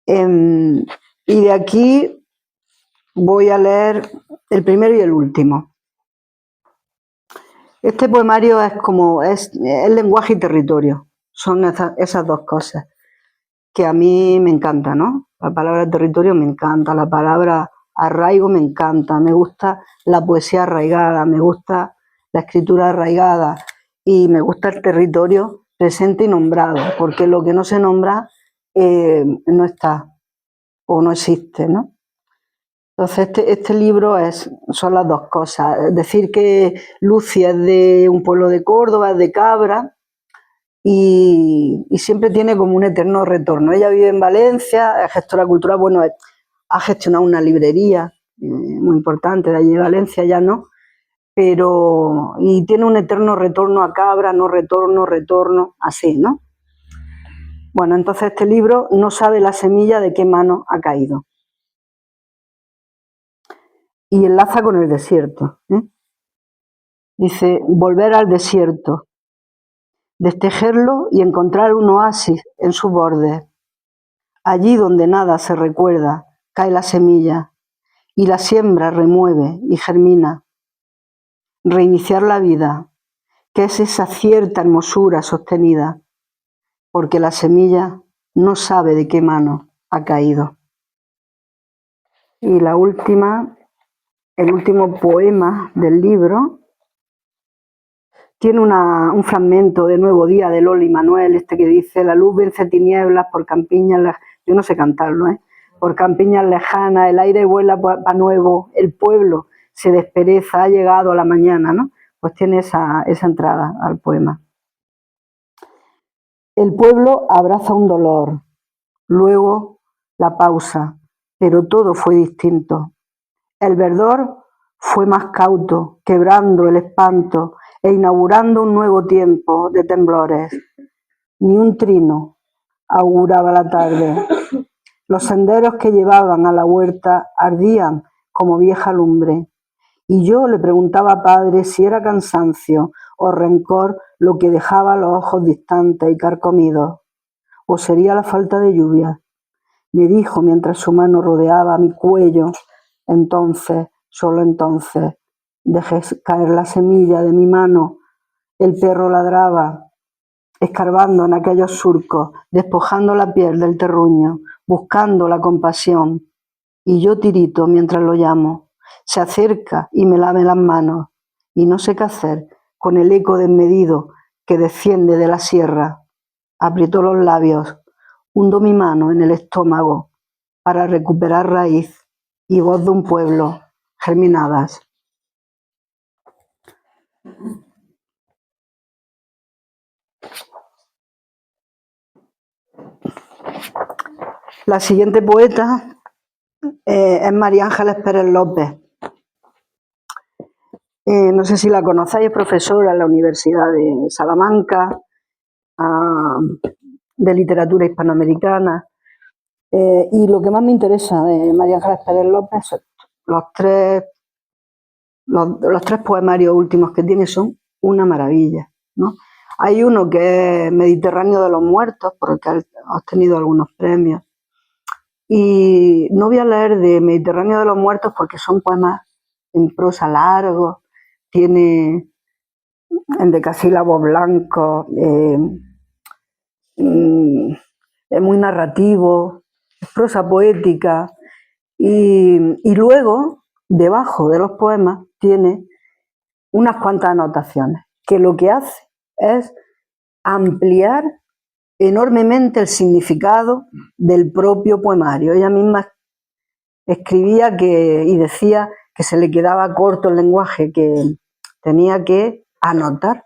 Y de aquí voy a leer el primero y el último. Este poemario es lenguaje y territorio. Son esas dos cosas que a mí me encantan, ¿no? La palabra territorio me encanta, la palabra arraigo me encanta, me gusta la poesía arraigada, me gusta la escritura arraigada y me gusta el territorio presente y nombrado, porque lo que no se nombra no está o no existe, ¿no? Entonces este libro son las dos cosas. Es decir, que Lucia es de un pueblo de Córdoba, es de Cabra, y siempre tiene como un eterno retorno. Ella vive en Valencia, es gestora cultural, bueno, ha gestionado una librería muy importante de allí de Valencia, ya no, y tiene un eterno retorno a Cabra, no retorno, así, ¿no? Bueno, entonces este libro no sabe la semilla de qué mano ha caído. Y enlaza con el desierto. Dice, volver al desierto, destejerlo y encontrar un oasis en su borde. Allí donde nada se recuerda, cae la semilla y la siembra remueve y germina. Reiniciar la vida, que es esa cierta hermosura sostenida, porque la semilla no sabe de qué mano ha caído. Y el último poema del libro, tiene un fragmento de Nuevo Día de Loli Manuel, que dice: la luz vence tinieblas por campiñas, yo no sé cantarlo, por campiñas lejanas, el aire vuela pa nuevo, el pueblo se despereza, ha llegado a la mañana, ¿no? Pues tiene esa entrada al poema. El pueblo abraza un dolor, luego la pausa, pero todo fue distinto. El verdor fue más cauto, quebrando el espanto e inaugurando un nuevo tiempo de temblores. Ni un trino auguraba la tarde. Los senderos que llevaban a la huerta ardían como vieja lumbre. Y yo le preguntaba a padre si era cansancio o rencor lo que dejaba los ojos distantes y carcomidos, o sería la falta de lluvia. Me dijo mientras su mano rodeaba mi cuello: entonces, solo entonces, dejé caer la semilla de mi mano. El perro ladraba, escarbando en aquellos surcos, despojando la piel del terruño, buscando la compasión. Y yo tirito mientras lo llamo. Se acerca y me lame las manos, y no sé qué hacer con el eco desmedido que desciende de la sierra. Apretó los labios, hundo mi mano en el estómago para recuperar raíz y voz de un pueblo germinadas. La siguiente poeta es María Ángeles Pérez López. No sé si la conocéis, es profesora en la Universidad de Salamanca, de literatura hispanoamericana. Y lo que más me interesa de María Ángeles Pérez López son los tres poemarios últimos que tiene, son una maravilla, ¿no? Hay uno que es Mediterráneo de los Muertos, porque ha obtenido algunos premios. Y no voy a leer de Mediterráneo de los Muertos porque son poemas en prosa largos, tiene en decasílabos blancos, es muy narrativo, es prosa poética. Y luego, debajo de los poemas, tiene unas cuantas anotaciones, que lo que hace es ampliar enormemente el significado del propio poemario. Ella misma escribía y decía que se le quedaba corto el lenguaje, que tenía que anotar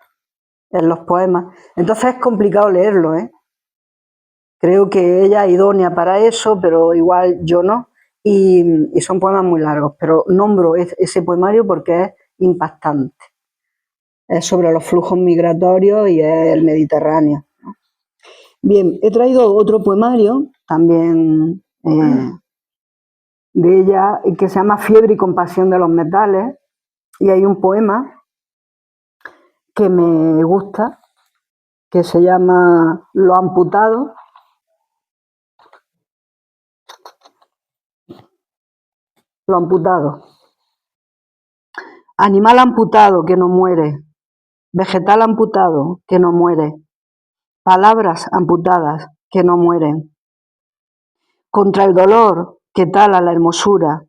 en los poemas. Entonces es complicado leerlo, ¿eh? Creo que ella es idónea para eso, pero igual yo no. Y son poemas muy largos, pero nombro ese poemario porque es impactante. Es sobre los flujos migratorios y es el Mediterráneo. Bien, he traído otro poemario, también de ella, que se llama Fiebre y compasión de los metales, y hay un poema que me gusta, que se llama Lo amputado. Lo amputado. Animal amputado que no muere, vegetal amputado que no muere, palabras amputadas que no mueren. Contra el dolor que tala la hermosura,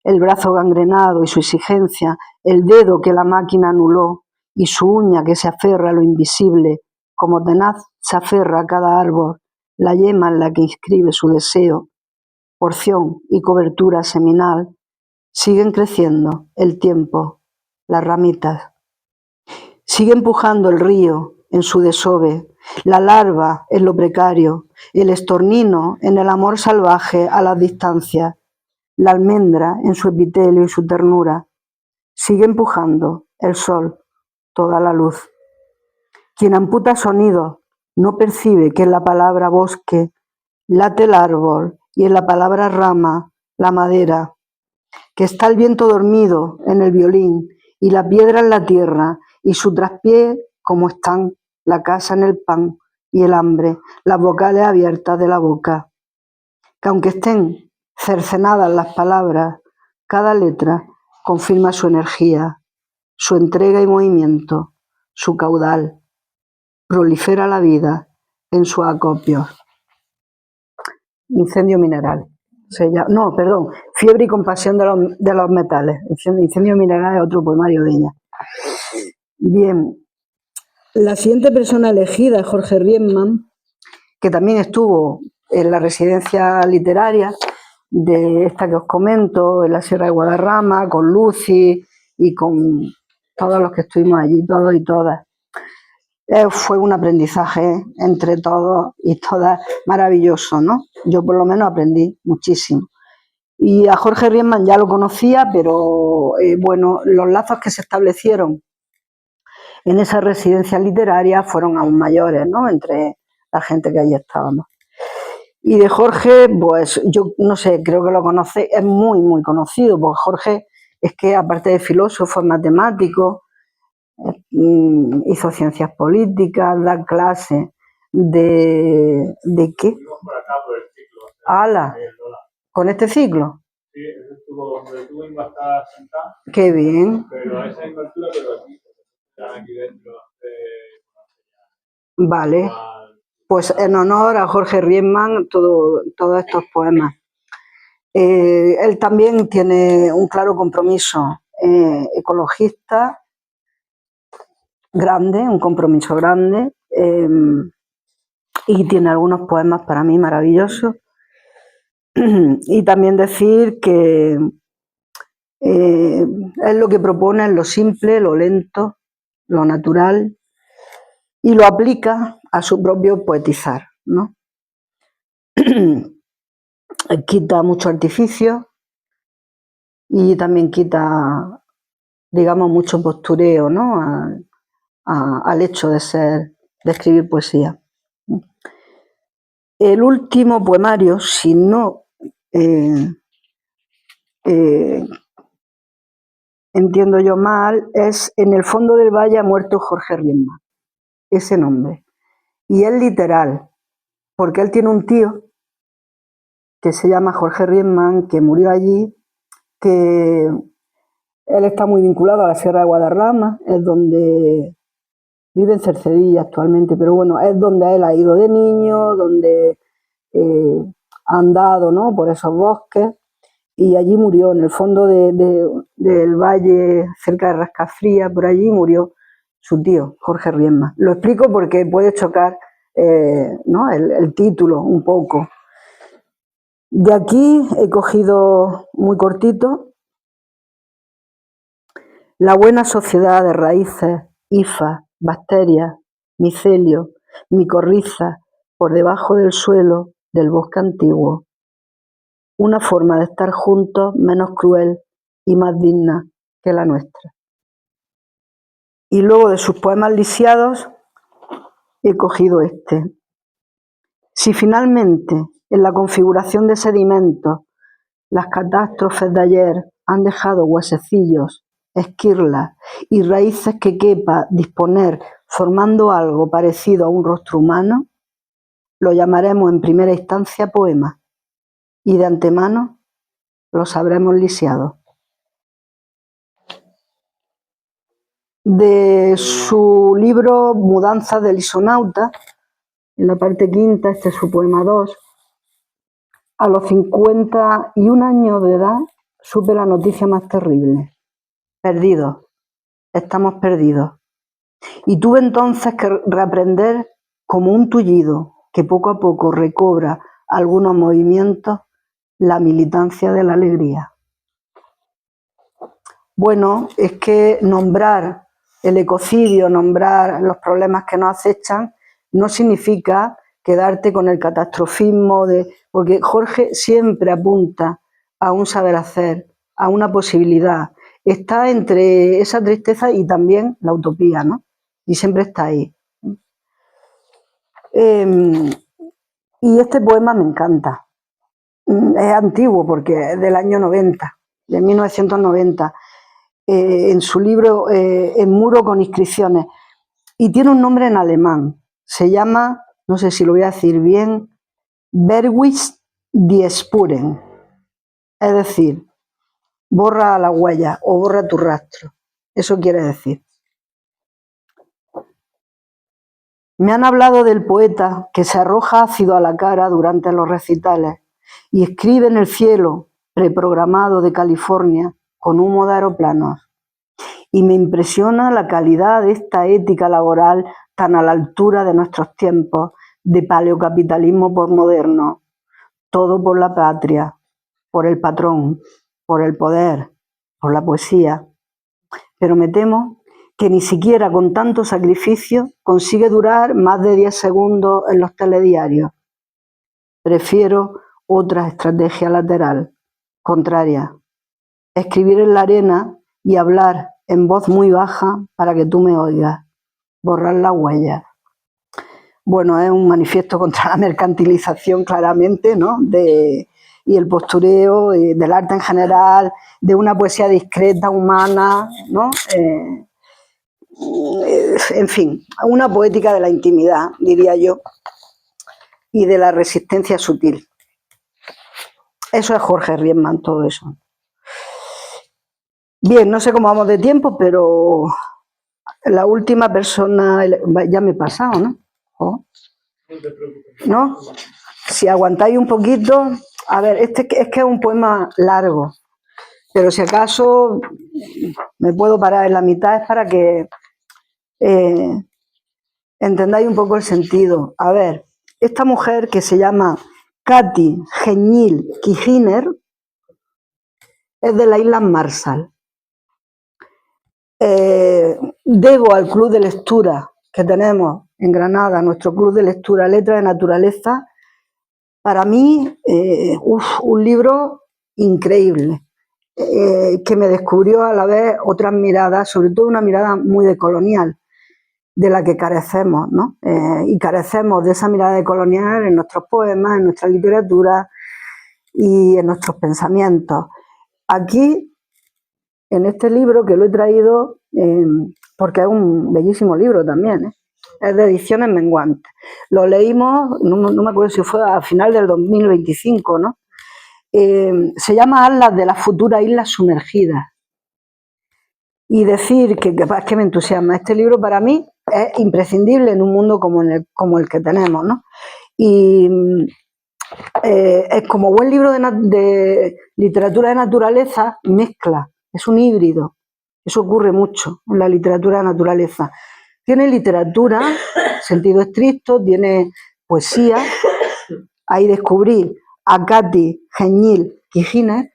el brazo gangrenado y su exigencia, el dedo que la máquina anuló y su uña que se aferra a lo invisible, como tenaz se aferra a cada árbol, la yema en la que inscribe su deseo, porción y cobertura seminal, siguen creciendo el tiempo, las ramitas. Sigue empujando el río en su desove, la larva en lo precario, el estornino en el amor salvaje a las distancias, la almendra en su epitelio y su ternura. Sigue empujando el sol, toda la luz. Quien amputa sonidos no percibe que en la palabra bosque late el árbol y en la palabra rama la madera, que está el viento dormido en el violín y la piedra en la tierra y su traspié como están la casa en el pan y el hambre, las vocales abiertas de la boca. Que aunque estén cercenadas las palabras, cada letra confirma su energía, su entrega y movimiento, su caudal. Prolifera la vida en sus acopios. Incendio mineral. No, perdón, Fiebre y compasión de los metales. Incendio mineral es otro poemario de ella. Bien, la siguiente persona elegida es Jorge Riemann, que también estuvo en la residencia literaria de esta que os comento, en la Sierra de Guadarrama, con Lucy y con todos los que estuvimos allí, todos y todas. Fue un aprendizaje entre todos y todas maravilloso, ¿no? Yo por lo menos aprendí muchísimo. Y a Jorge Riemann ya lo conocía, pero bueno, los lazos que se establecieron en esa residencia literaria fueron aún mayores, ¿no? Entre la gente que allí estábamos. Y de Jorge, pues yo no sé, creo que lo conoce, es muy, muy conocido, porque Jorge es que aparte de filósofo, es matemático, hizo ciencias políticas, da clases ¿de qué? ¡Hala! ¿Con este ciclo?
Sí, estuvo donde tú ibas a estar sentada.
¡Qué bien!
Pero a esa invertura, pero aquí, están aquí dentro.
Vale, pues en honor a Jorge Riemann, todos estos poemas. Él también tiene un claro compromiso ecologista grande, un compromiso grande, y tiene algunos poemas para mí maravillosos. Y también decir que él lo que propone es lo simple, lo lento, lo natural, y lo aplica a su propio poetizar, ¿no? Quita mucho artificio y también quita, digamos, mucho postureo, ¿no? Al hecho de escribir poesía. El último poemario, si no entiendo yo mal, es En el fondo del valle ha muerto Jorge Riemann, ese nombre. Y es literal, porque él tiene un tío que se llama Jorge Riemann, que murió allí, que él está muy vinculado a la Sierra de Guadarrama, es donde vive en Cercedilla actualmente, pero bueno, es donde él ha ido de niño, donde ha andado, ¿no?, por esos bosques, y allí murió, en el fondo del valle, cerca de Rascafría, por allí murió su tío, Jorge Riemann. Lo explico porque puede chocar, ¿no?, el título un poco. De aquí he cogido muy cortito la buena sociedad de raíces, hifas, bacterias, micelio, micorrizas, por debajo del suelo del bosque antiguo. Una forma de estar juntos menos cruel y más digna que la nuestra. Y luego de sus poemas lisiados he cogido este. Si finalmente en la configuración de sedimentos las catástrofes de ayer han dejado huesecillos, esquirlas y raíces que quepa disponer formando algo parecido a un rostro humano, lo llamaremos en primera instancia poema y de antemano los habremos lisiado. De su libro Mudanzas del Isonauta, en la parte quinta, este es su poema 2, a los 51 años de edad supe la noticia más terrible. Perdidos, estamos perdidos. Y tuve entonces que reaprender como un tullido que poco a poco recobra algunos movimientos la militancia de la alegría. Bueno, es que nombrar el ecocidio, nombrar los problemas que nos acechan, no significa quedarte con el catastrofismo, porque Jorge siempre apunta a un saber hacer, a una posibilidad. Está entre esa tristeza y también la utopía, ¿no? Y siempre está ahí. Y este poema me encanta. Es antiguo porque es del año 90, de 1990. En su libro En muro con inscripciones. Y tiene un nombre en alemán. Se llama, no sé si lo voy a decir bien, Verwis die Spuren. Es decir, borra la huella o borra tu rastro. Eso quiere decir. Me han hablado del poeta que se arroja ácido a la cara durante los recitales y escribe en el cielo preprogramado de California con humo de aeroplanos. Y me impresiona la calidad de esta ética laboral tan a la altura de nuestros tiempos de paleocapitalismo posmoderno. Todo por la patria, por el patrón, por el poder, por la poesía. Pero me temo que ni siquiera con tanto sacrificio consigue durar más de 10 segundos en los telediarios. Prefiero otra estrategia lateral, contraria. Escribir en la arena y hablar en voz muy baja para que tú me oigas. Borrar la huella. Bueno, es un manifiesto contra la mercantilización, claramente, ¿no? Y el postureo del arte en general, de una poesía discreta, humana, ¿no? En fin, una poética de la intimidad, diría yo, y de la resistencia sutil. Eso es Jorge Riemann, todo eso. Bien, no sé cómo vamos de tiempo, pero la última persona, ya me he pasado, ¿no? ¿Oh? ¿No? Si aguantáis un poquito, a ver, este es que es un poema largo, pero si acaso me puedo parar en la mitad es para que entendáis un poco el sentido. A ver, esta mujer que se llama Katy Genil Kijiner es de las Islas Marshall. Debo al club de lectura que tenemos en Granada, nuestro club de lectura Letras de Naturaleza, para mí un libro increíble, que me descubrió a la vez otras miradas, sobre todo una mirada muy decolonial, de la que carecemos, ¿no? Y carecemos de esa mirada decolonial en nuestros poemas, en nuestra literatura y en nuestros pensamientos. Aquí, en este libro que lo he traído, porque es un bellísimo libro también, es de Ediciones Menguantes. Lo leímos, no me acuerdo si fue a final del 2025, ¿no? Se llama Atlas de las futuras islas sumergidas. Y decir que me entusiasma, este libro para mí es imprescindible en un mundo como el que tenemos, ¿no? Y es como buen libro de literatura de naturaleza, mezcla, es un híbrido. Eso ocurre mucho en la literatura de naturaleza. Tiene literatura, sentido estricto, tiene poesía. Ahí descubrí a Katy Geñil Quijines,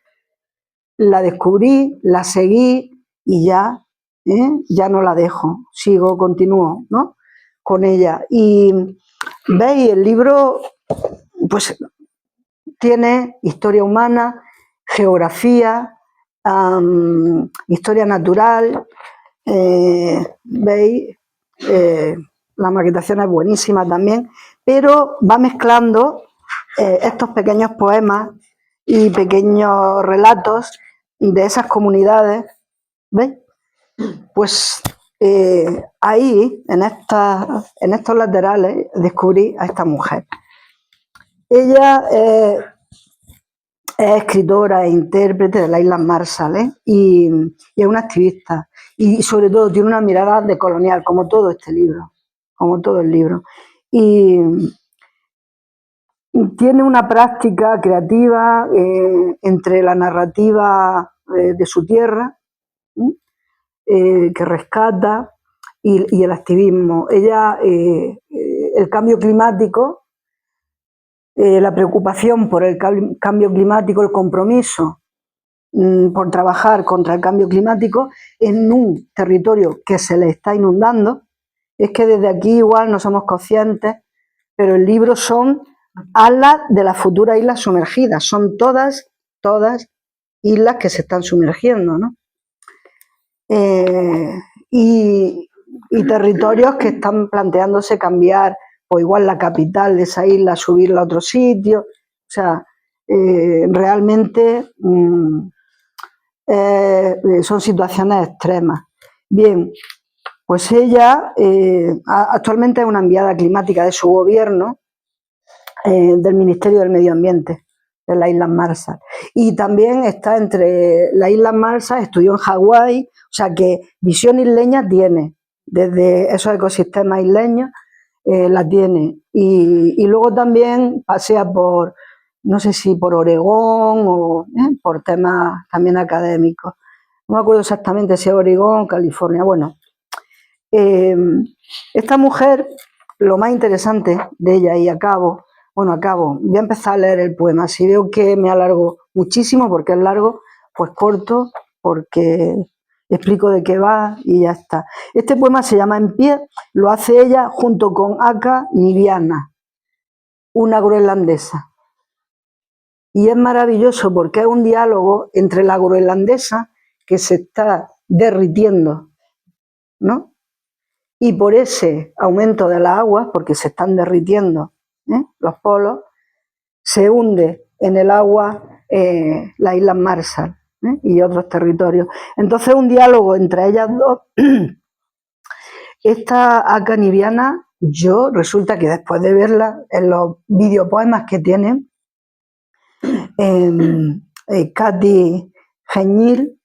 la descubrí, la seguí y ya, ya no la dejo, continúo, ¿no? Con ella. Y veis, el libro, pues, tiene historia humana, geografía, historia natural, veis, la maquetación es buenísima también, pero va mezclando estos pequeños poemas y pequeños relatos de esas comunidades, ¿veis? Pues ahí, en estos laterales, descubrí a esta mujer. Ella es escritora e intérprete de las Islas Marshall, y es una activista, y sobre todo tiene una mirada decolonial, como todo este libro, como todo el libro. Y tiene una práctica creativa entre la narrativa de su tierra, que rescata, y el activismo. Ella, el cambio climático, la preocupación por el cambio climático, el compromiso por trabajar contra el cambio climático en un territorio que se le está inundando. Es que desde aquí igual no somos conscientes, pero el libro son alas de las futuras islas sumergidas, son todas islas que se están sumergiendo, ¿no? Y territorios que están planteándose cambiar, o igual la capital de esa isla, subirla a otro sitio. O sea, realmente son situaciones extremas. Bien, pues ella actualmente es una enviada climática de su gobierno, del Ministerio del Medio Ambiente de las Islas Marshall. Y también está entre las Islas Marshall, estudió en Hawái, o sea que visión isleña tiene, desde esos ecosistemas isleños la tiene. Y luego también pasea por, no sé si por Oregón o por temas también académicos. No me acuerdo exactamente si es Oregón, California. Bueno, esta mujer, lo más interesante de ella, y acabo, voy a empezar a leer el poema. Si veo que me alargo muchísimo, porque es largo, pues corto, porque explico de qué va y ya está. Este poema se llama En pie, lo hace ella junto con Aka Niviana, una groenlandesa. Y es maravilloso porque es un diálogo entre la groenlandesa, que se está derritiendo, ¿no? Y por ese aumento de las aguas, porque se están derritiendo los polos, se hunde en el agua las Islas Marshall y otros territorios. Entonces, un diálogo entre ellas dos. Esta Aka Niviana, yo resulta que después de verla en los videopoemas que tiene, Katy Geñil,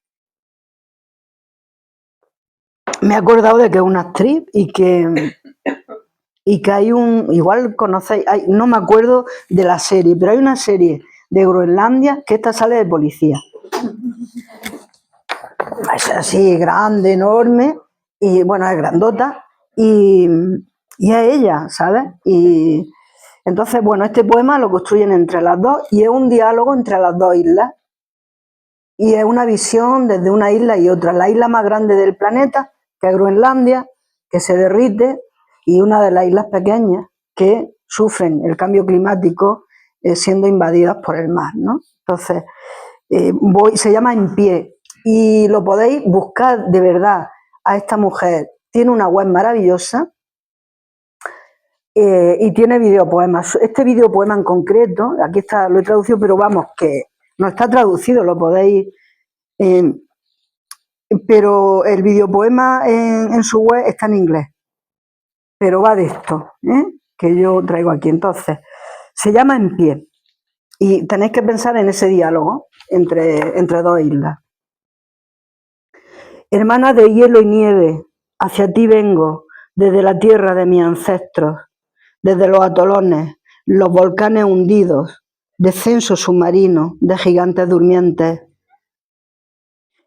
me he acordado de que es una actriz y que hay igual conocéis, no me acuerdo de la serie, pero hay una serie de Groenlandia que esta sale de policía. Es así, grande, enorme, y bueno, es grandota, y es ella, ¿sabes? Y entonces, bueno, este poema lo construyen entre las dos, y es un diálogo entre las dos islas, y es una visión desde una isla y otra. La isla más grande del planeta, que es Groenlandia, que se derrite, y una de las islas pequeñas que sufren el cambio climático siendo invadidas por el mar, ¿no? Entonces, se llama En pie, y lo podéis buscar de verdad a esta mujer. Tiene una web maravillosa y tiene videopoemas. Este videopoema en concreto, aquí está, lo he traducido, pero vamos, que no está traducido, lo podéis... pero el videopoema en su web está en inglés, pero va de esto, que yo traigo aquí. Entonces, se llama En pie, y tenéis que pensar en ese diálogo entre dos islas. Hermana de hielo y nieve, hacia ti vengo, desde la tierra de mis ancestros, desde los atolones, los volcanes hundidos, descenso submarino de gigantes durmientes.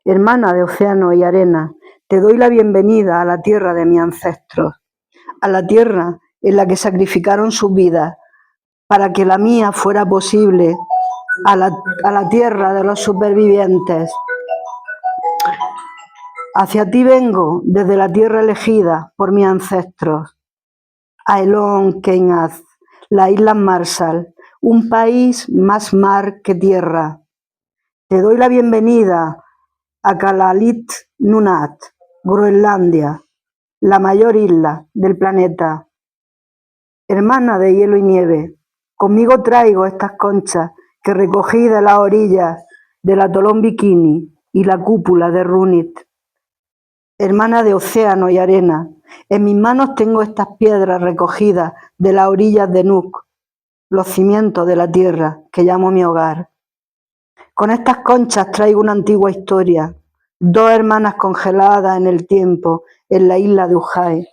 Hermana de océano y arena, te doy la bienvenida a la tierra de mis ancestros, a la tierra en la que sacrificaron sus vidas para que la mía fuera posible a la tierra de los supervivientes. Hacia ti vengo desde la tierra elegida por mis ancestros. Aelón, Keynes, las Islas Marshall, un país más mar que tierra. Te doy la bienvenida a Kalalit Nunaat, Groenlandia, la mayor isla del planeta. Hermana de hielo y nieve, conmigo traigo estas conchas que recogí de las orillas del atolón Bikini y la cúpula de Runit. Hermana de océano y arena, en mis manos tengo estas piedras recogidas de las orillas de Nuuk, los cimientos de la tierra que llamo mi hogar. Con estas conchas traigo una antigua historia, dos hermanas congeladas en el tiempo en la isla de Ujai.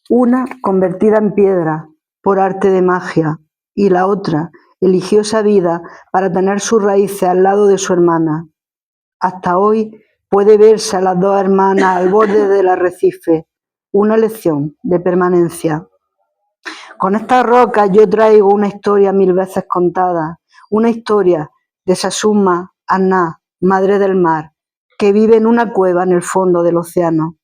Una convertida en piedra por arte de magia y la otra eligió esa vida para tener sus raíces al lado de su hermana. Hasta hoy puede verse a las dos hermanas al borde del arrecife, una lección de permanencia. Con estas rocas yo traigo una historia 1000 veces contada, una historia de Sasuma Anna, madre del mar, que vive en una cueva en el fondo del océano.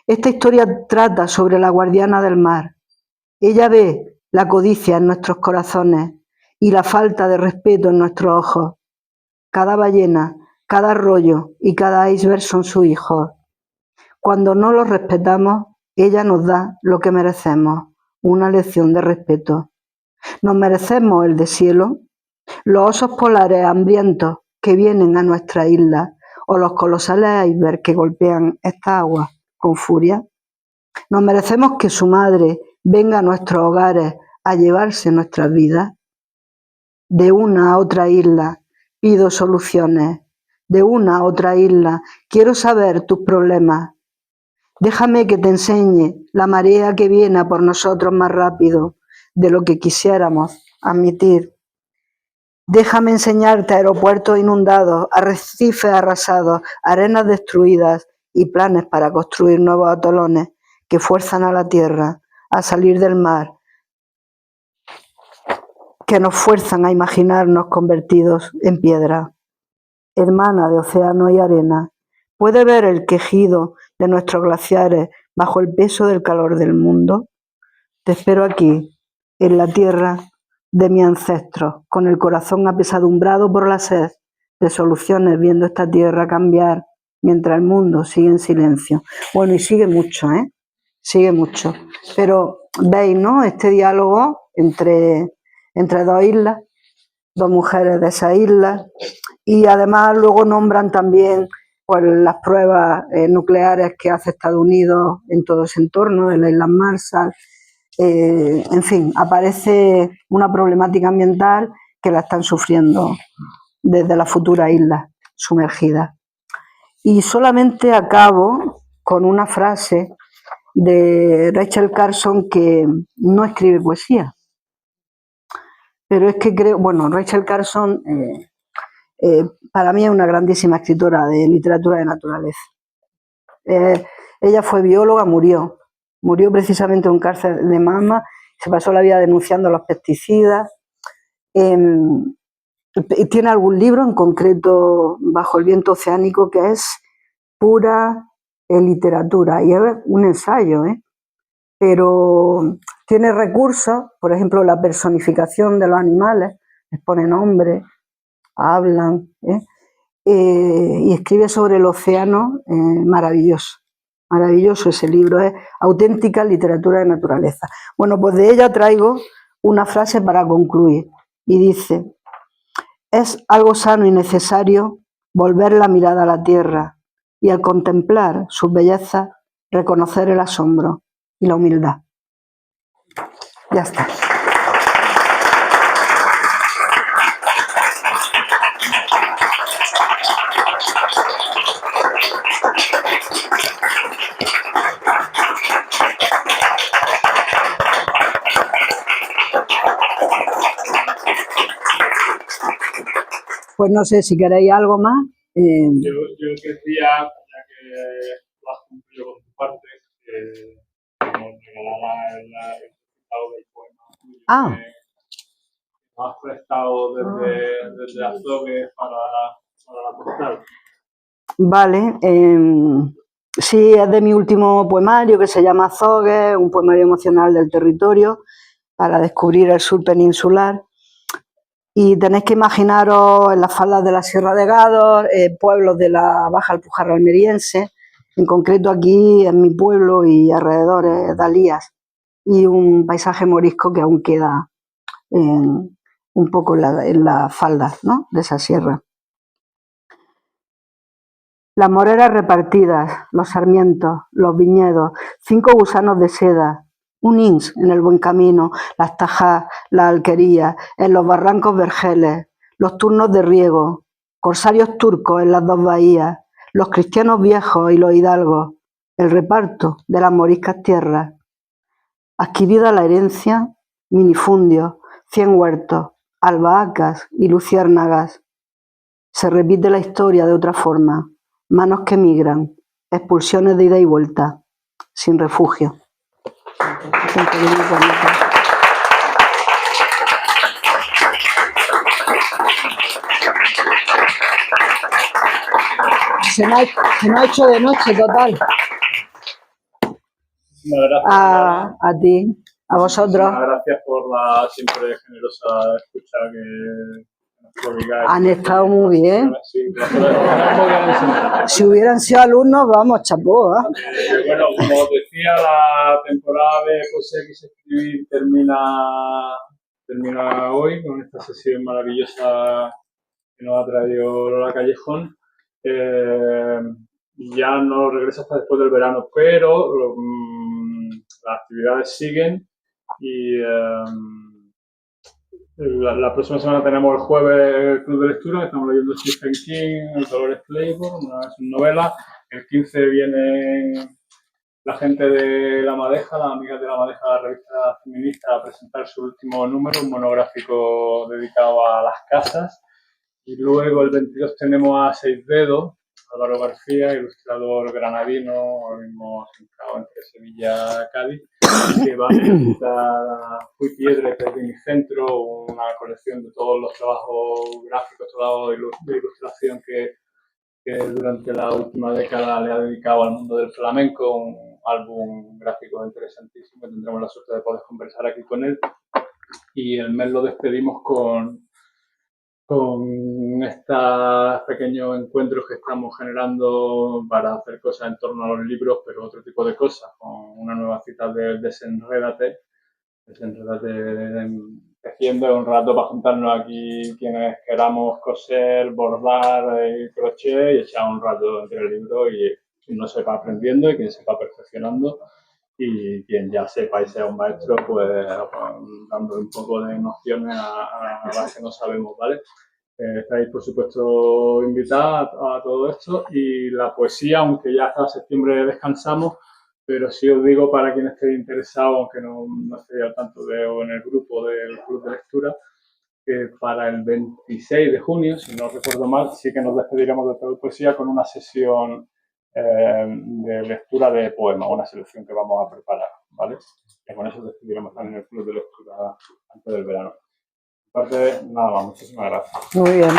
Esta historia trata sobre la guardiana del mar. Ella ve la codicia en nuestros corazones y la falta de respeto en nuestros ojos. Cada ballena, cada arroyo y cada iceberg son sus hijos. Cuando no los respetamos, ella nos da lo que merecemos, una lección de respeto. Nos merecemos el deshielo, los osos polares hambrientos que vienen a nuestra isla o los colosales icebergs que golpean esta agua con furia. Nos merecemos que su madre venga a nuestros hogares a llevarse nuestras vidas. De una a otra isla pido soluciones. De una a otra isla quiero saber tus problemas. Déjame que te enseñe la marea que viene a por nosotros más rápido de lo que quisiéramos admitir. Déjame enseñarte aeropuertos inundados, arrecifes arrasados, arenas destruidas y planes para construir nuevos atolones que fuerzan a la tierra a salir del mar, que nos fuerzan a imaginarnos convertidos en piedra. Hermana de océano y arena, ¿puede ver el quejido de nuestros glaciares bajo el peso del calor del mundo? Te espero aquí, en la tierra de mis ancestros, con el corazón apesadumbrado por la sed de soluciones, viendo esta tierra cambiar mientras el mundo sigue en silencio. Bueno, y sigue mucho, sigue mucho. Pero veis, ¿no? Este diálogo entre dos islas, dos mujeres de esa isla, y además luego nombran también pues, las pruebas nucleares que hace Estados Unidos en todo ese entorno, en las Islas Marshall. En fin, aparece una problemática ambiental que la están sufriendo desde la futura isla sumergida. Y solamente acabo con una frase de Rachel Carson, que no escribe poesía, pero es que creo, bueno, Rachel Carson para mí es una grandísima escritora de literatura de naturaleza. Ella fue bióloga, murió precisamente en un cáncer de mama, se pasó la vida denunciando los pesticidas. Tiene algún libro en concreto, Bajo el viento oceánico, que es pura literatura, y es un ensayo, pero tiene recursos, por ejemplo, la personificación de los animales, les pone nombres, hablan, y escribe sobre el océano, maravilloso. Maravilloso ese libro, es auténtica literatura de naturaleza. Bueno, pues de ella traigo una frase para concluir, y dice: es algo sano y necesario volver la mirada a la tierra y al contemplar sus bellezas reconocer el asombro y la humildad. Ya está. Pues no sé si queréis algo más.
Yo decía, ya que lo has cumplido con tu parte, que nos regalara el resultado del poema tuyo. has prestado desde Azogue para la postal.
Vale, sí, es de mi último poemario que se llama Azogue, un poemario emocional del territorio para descubrir el sur peninsular. Y tenéis que imaginaros en las faldas de la Sierra de Gádor, pueblos de la Baja Alpujarra almeriense, en concreto aquí en mi pueblo y alrededores, Dalías, y un paisaje morisco que aún queda un poco en las faldas, ¿no?, de esa sierra. Las moreras repartidas, los sarmientos, los viñedos, 5 gusanos de seda, un ins en el buen camino, las tajas, las alquerías, en los barrancos vergeles, los turnos de riego, corsarios turcos en las 2 bahías, los cristianos viejos y los hidalgos, el reparto de las moriscas tierras. Adquirida la herencia, minifundios, 100 huertos, albahacas y luciérnagas. Se repite la historia de otra forma. Manos que migran, expulsiones de ida y vuelta, sin refugio. Se me ha hecho de noche, total. A ti, a vosotros.
Gracias por la siempre generosa escucha que
han estado muy bien.
Sí,
si hubieran sido alumnos, vamos, chapó.
Bueno, como os decía, la temporada de Poesía Quise Escribir termina hoy con esta sesión maravillosa que nos ha traído Lola Callejón. Ya no regresa hasta después del verano, pero las actividades siguen y la próxima semana tenemos el jueves el Club de Lectura, que estamos leyendo Stephen King, El Dolores Claiborne, una novela. El 15 viene la gente de La Madeja, las amigas de La Madeja, la revista feminista, a presentar su último número, un monográfico dedicado a las casas. Y luego el 22 tenemos a Seis Dedos, Álvaro García, ilustrador granadino, ahora mismo centrado entre Sevilla y Cádiz, que va a presentar Fui Piedra, que es de mi centro, una colección de todos los trabajos gráficos, trabajos de ilustración que durante la última década le ha dedicado al mundo del flamenco, un álbum gráfico interesantísimo. Tendremos la suerte de poder conversar aquí con él. Y el mes lo despedimos con estos pequeños encuentros que estamos generando para hacer cosas en torno a los libros, pero otro tipo de cosas, con una nueva cita de Desenrédate, tejiendo un rato para juntarnos aquí quienes queramos coser, bordar y crochet y echar un rato entre el libro y quien no sepa aprendiendo y quien sepa perfeccionando y quien ya sepa y sea un maestro pues dándole un poco de nociones a las que no sabemos, ¿vale? Estáis por supuesto invitados a todo esto y la poesía, aunque ya hasta septiembre descansamos, pero sí os digo para quien esté interesado, aunque no esté al tanto o en el grupo del Club de Lectura, que para el 26 de junio, si no recuerdo mal, sí que nos despediremos de todo poesía con una sesión de lectura de poemas, una selección que vamos a preparar, ¿vale? Y con eso despediremos también el Club de Lectura antes del verano. Aparte, nada más, muchísimas gracias.
Muy bien.